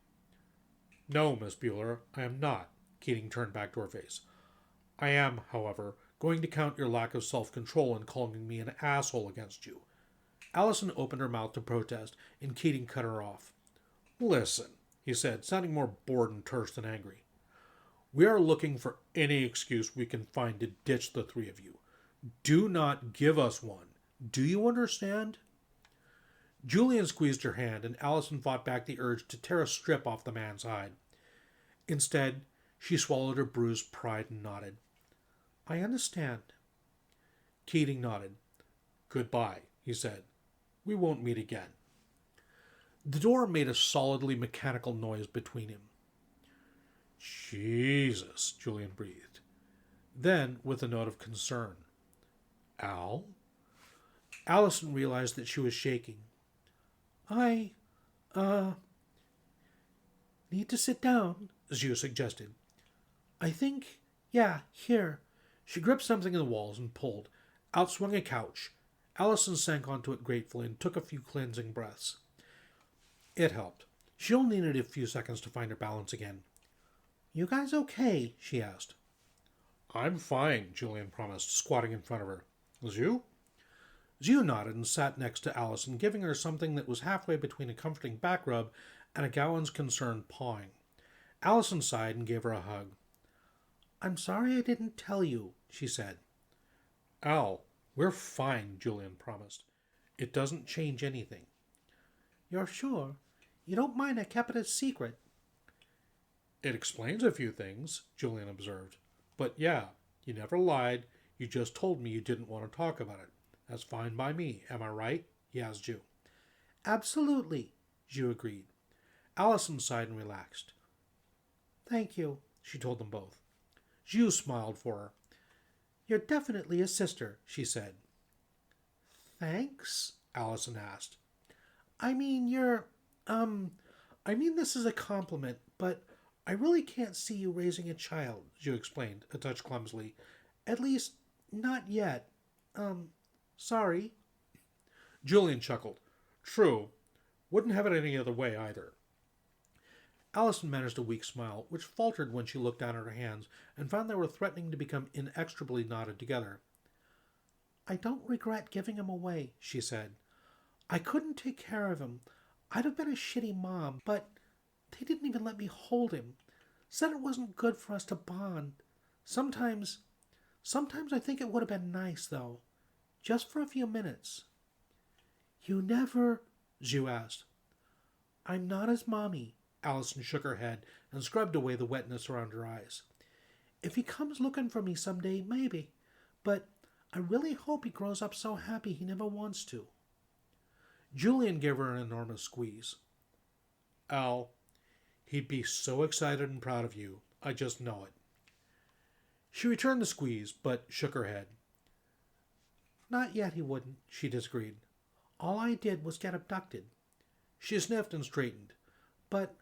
No, Miss Bueller, I am not. Keating turned back to her face. I am, however, going to count your lack of self-control in calling me an asshole against you. Allison opened her mouth to protest, and Keating cut her off. Listen, he said, sounding more bored and terse than angry. We are looking for any excuse we can find to ditch the three of you. Do not give us one. Do you understand? Julian squeezed her hand, and Allison fought back the urge to tear a strip off the man's hide. Instead, she swallowed her bruised pride and nodded. I understand. Keating nodded. Goodbye, he said. We won't meet again. The door made a solidly mechanical noise between him. Jesus, Julian breathed. Then, with a note of concern. Al? Allison realized that she was shaking. I, need to sit down, Xiu suggested. I think, yeah, here. She gripped something in the walls and pulled. Out swung a couch. Allison sank onto it gratefully and took a few cleansing breaths. It helped. She only needed a few seconds to find her balance again. "You guys okay?" she asked. "I'm fine," Julian promised, squatting in front of her. "Xiu?" Xiu nodded and sat next to Allison, giving her something that was halfway between a comforting back rub and a Gowan's concerned pawing. Allison sighed and gave her a hug. "I'm sorry I didn't tell you," she said. "Al, we're fine," Julian promised. "It doesn't change anything." "You're sure? You don't mind I kept it a secret?" "It explains a few things," Julian observed. "But yeah, you never lied. You just told me you didn't want to talk about it. That's fine by me. Am I right?" he asked Xiu. "Absolutely," Xiu agreed. Allison sighed and relaxed. "Thank you," she told them both. Xiu smiled for her. "You're definitely a sister," she said. "Thanks?" Allison asked. I mean this is a compliment, but I really can't see you raising a child," Xiu explained, a touch clumsily. "At least, not yet. Sorry." Julian chuckled. "True. Wouldn't have it any other way, either." Allison managed a weak smile, which faltered when she looked down at her hands and found they were threatening to become inextricably knotted together. "I don't regret giving him away," she said. "I couldn't take care of him. I'd have been a shitty mom, but they didn't even let me hold him. Said it wasn't good for us to bond. Sometimes I think it would have been nice, though. Just for a few minutes." "You never?" Xiu asked. "I'm not his mommy." Allison shook her head and scrubbed away the wetness around her eyes. "If he comes looking for me someday, maybe. But I really hope he grows up so happy he never wants to." Julian gave her an enormous squeeze. "Al, he'd be so excited and proud of you. I just know it." She returned the squeeze, but shook her head. "Not yet he wouldn't," she disagreed. "All I did was get abducted." She sniffed and straightened. "But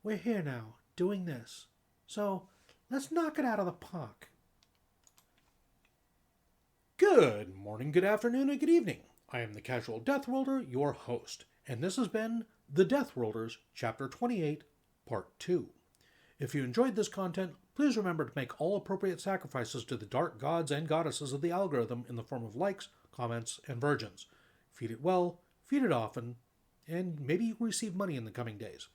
we're here now, doing this. So let's knock it out of the park." Good morning, good afternoon, and good evening. I am the Casual Deathworlder, your host, and this has been The Deathworlders, Chapter 28, Part 2. If you enjoyed this content, please remember to make all appropriate sacrifices to the dark gods and goddesses of the algorithm in the form of likes, comments, and virgins. Feed it well, feed it often, and maybe you will receive money in the coming days.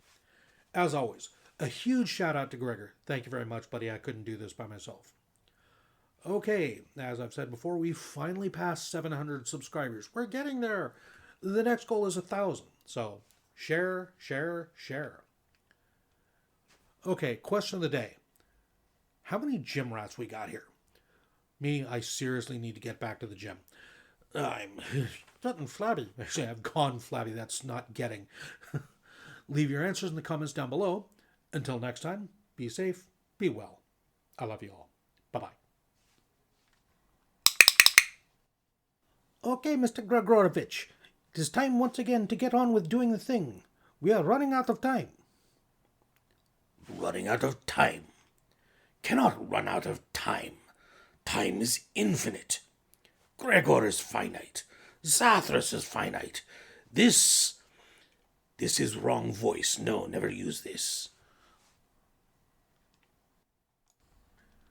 As always, a huge shout out to Gregor. Thank you very much, buddy. I couldn't do this by myself. Okay, as I've said before, we finally passed 700 subscribers. We're getting there. The next goal is 1,000. So, share, share, share. Okay, question of the day. How many gym rats we got here? Me, I seriously need to get back to the gym. I'm getting flabby. Actually, I've gone flabby. That's not getting. Leave your answers in the comments down below. Until next time, be safe, be well. I love you all. Bye-bye. Okay, Mr. Gregorovich, it is time once again to get on with doing the thing. We are running out of time. Running out of time? Cannot run out of time. Time is infinite. Gregor is finite. Zathras is finite. This is wrong voice. No, never use this.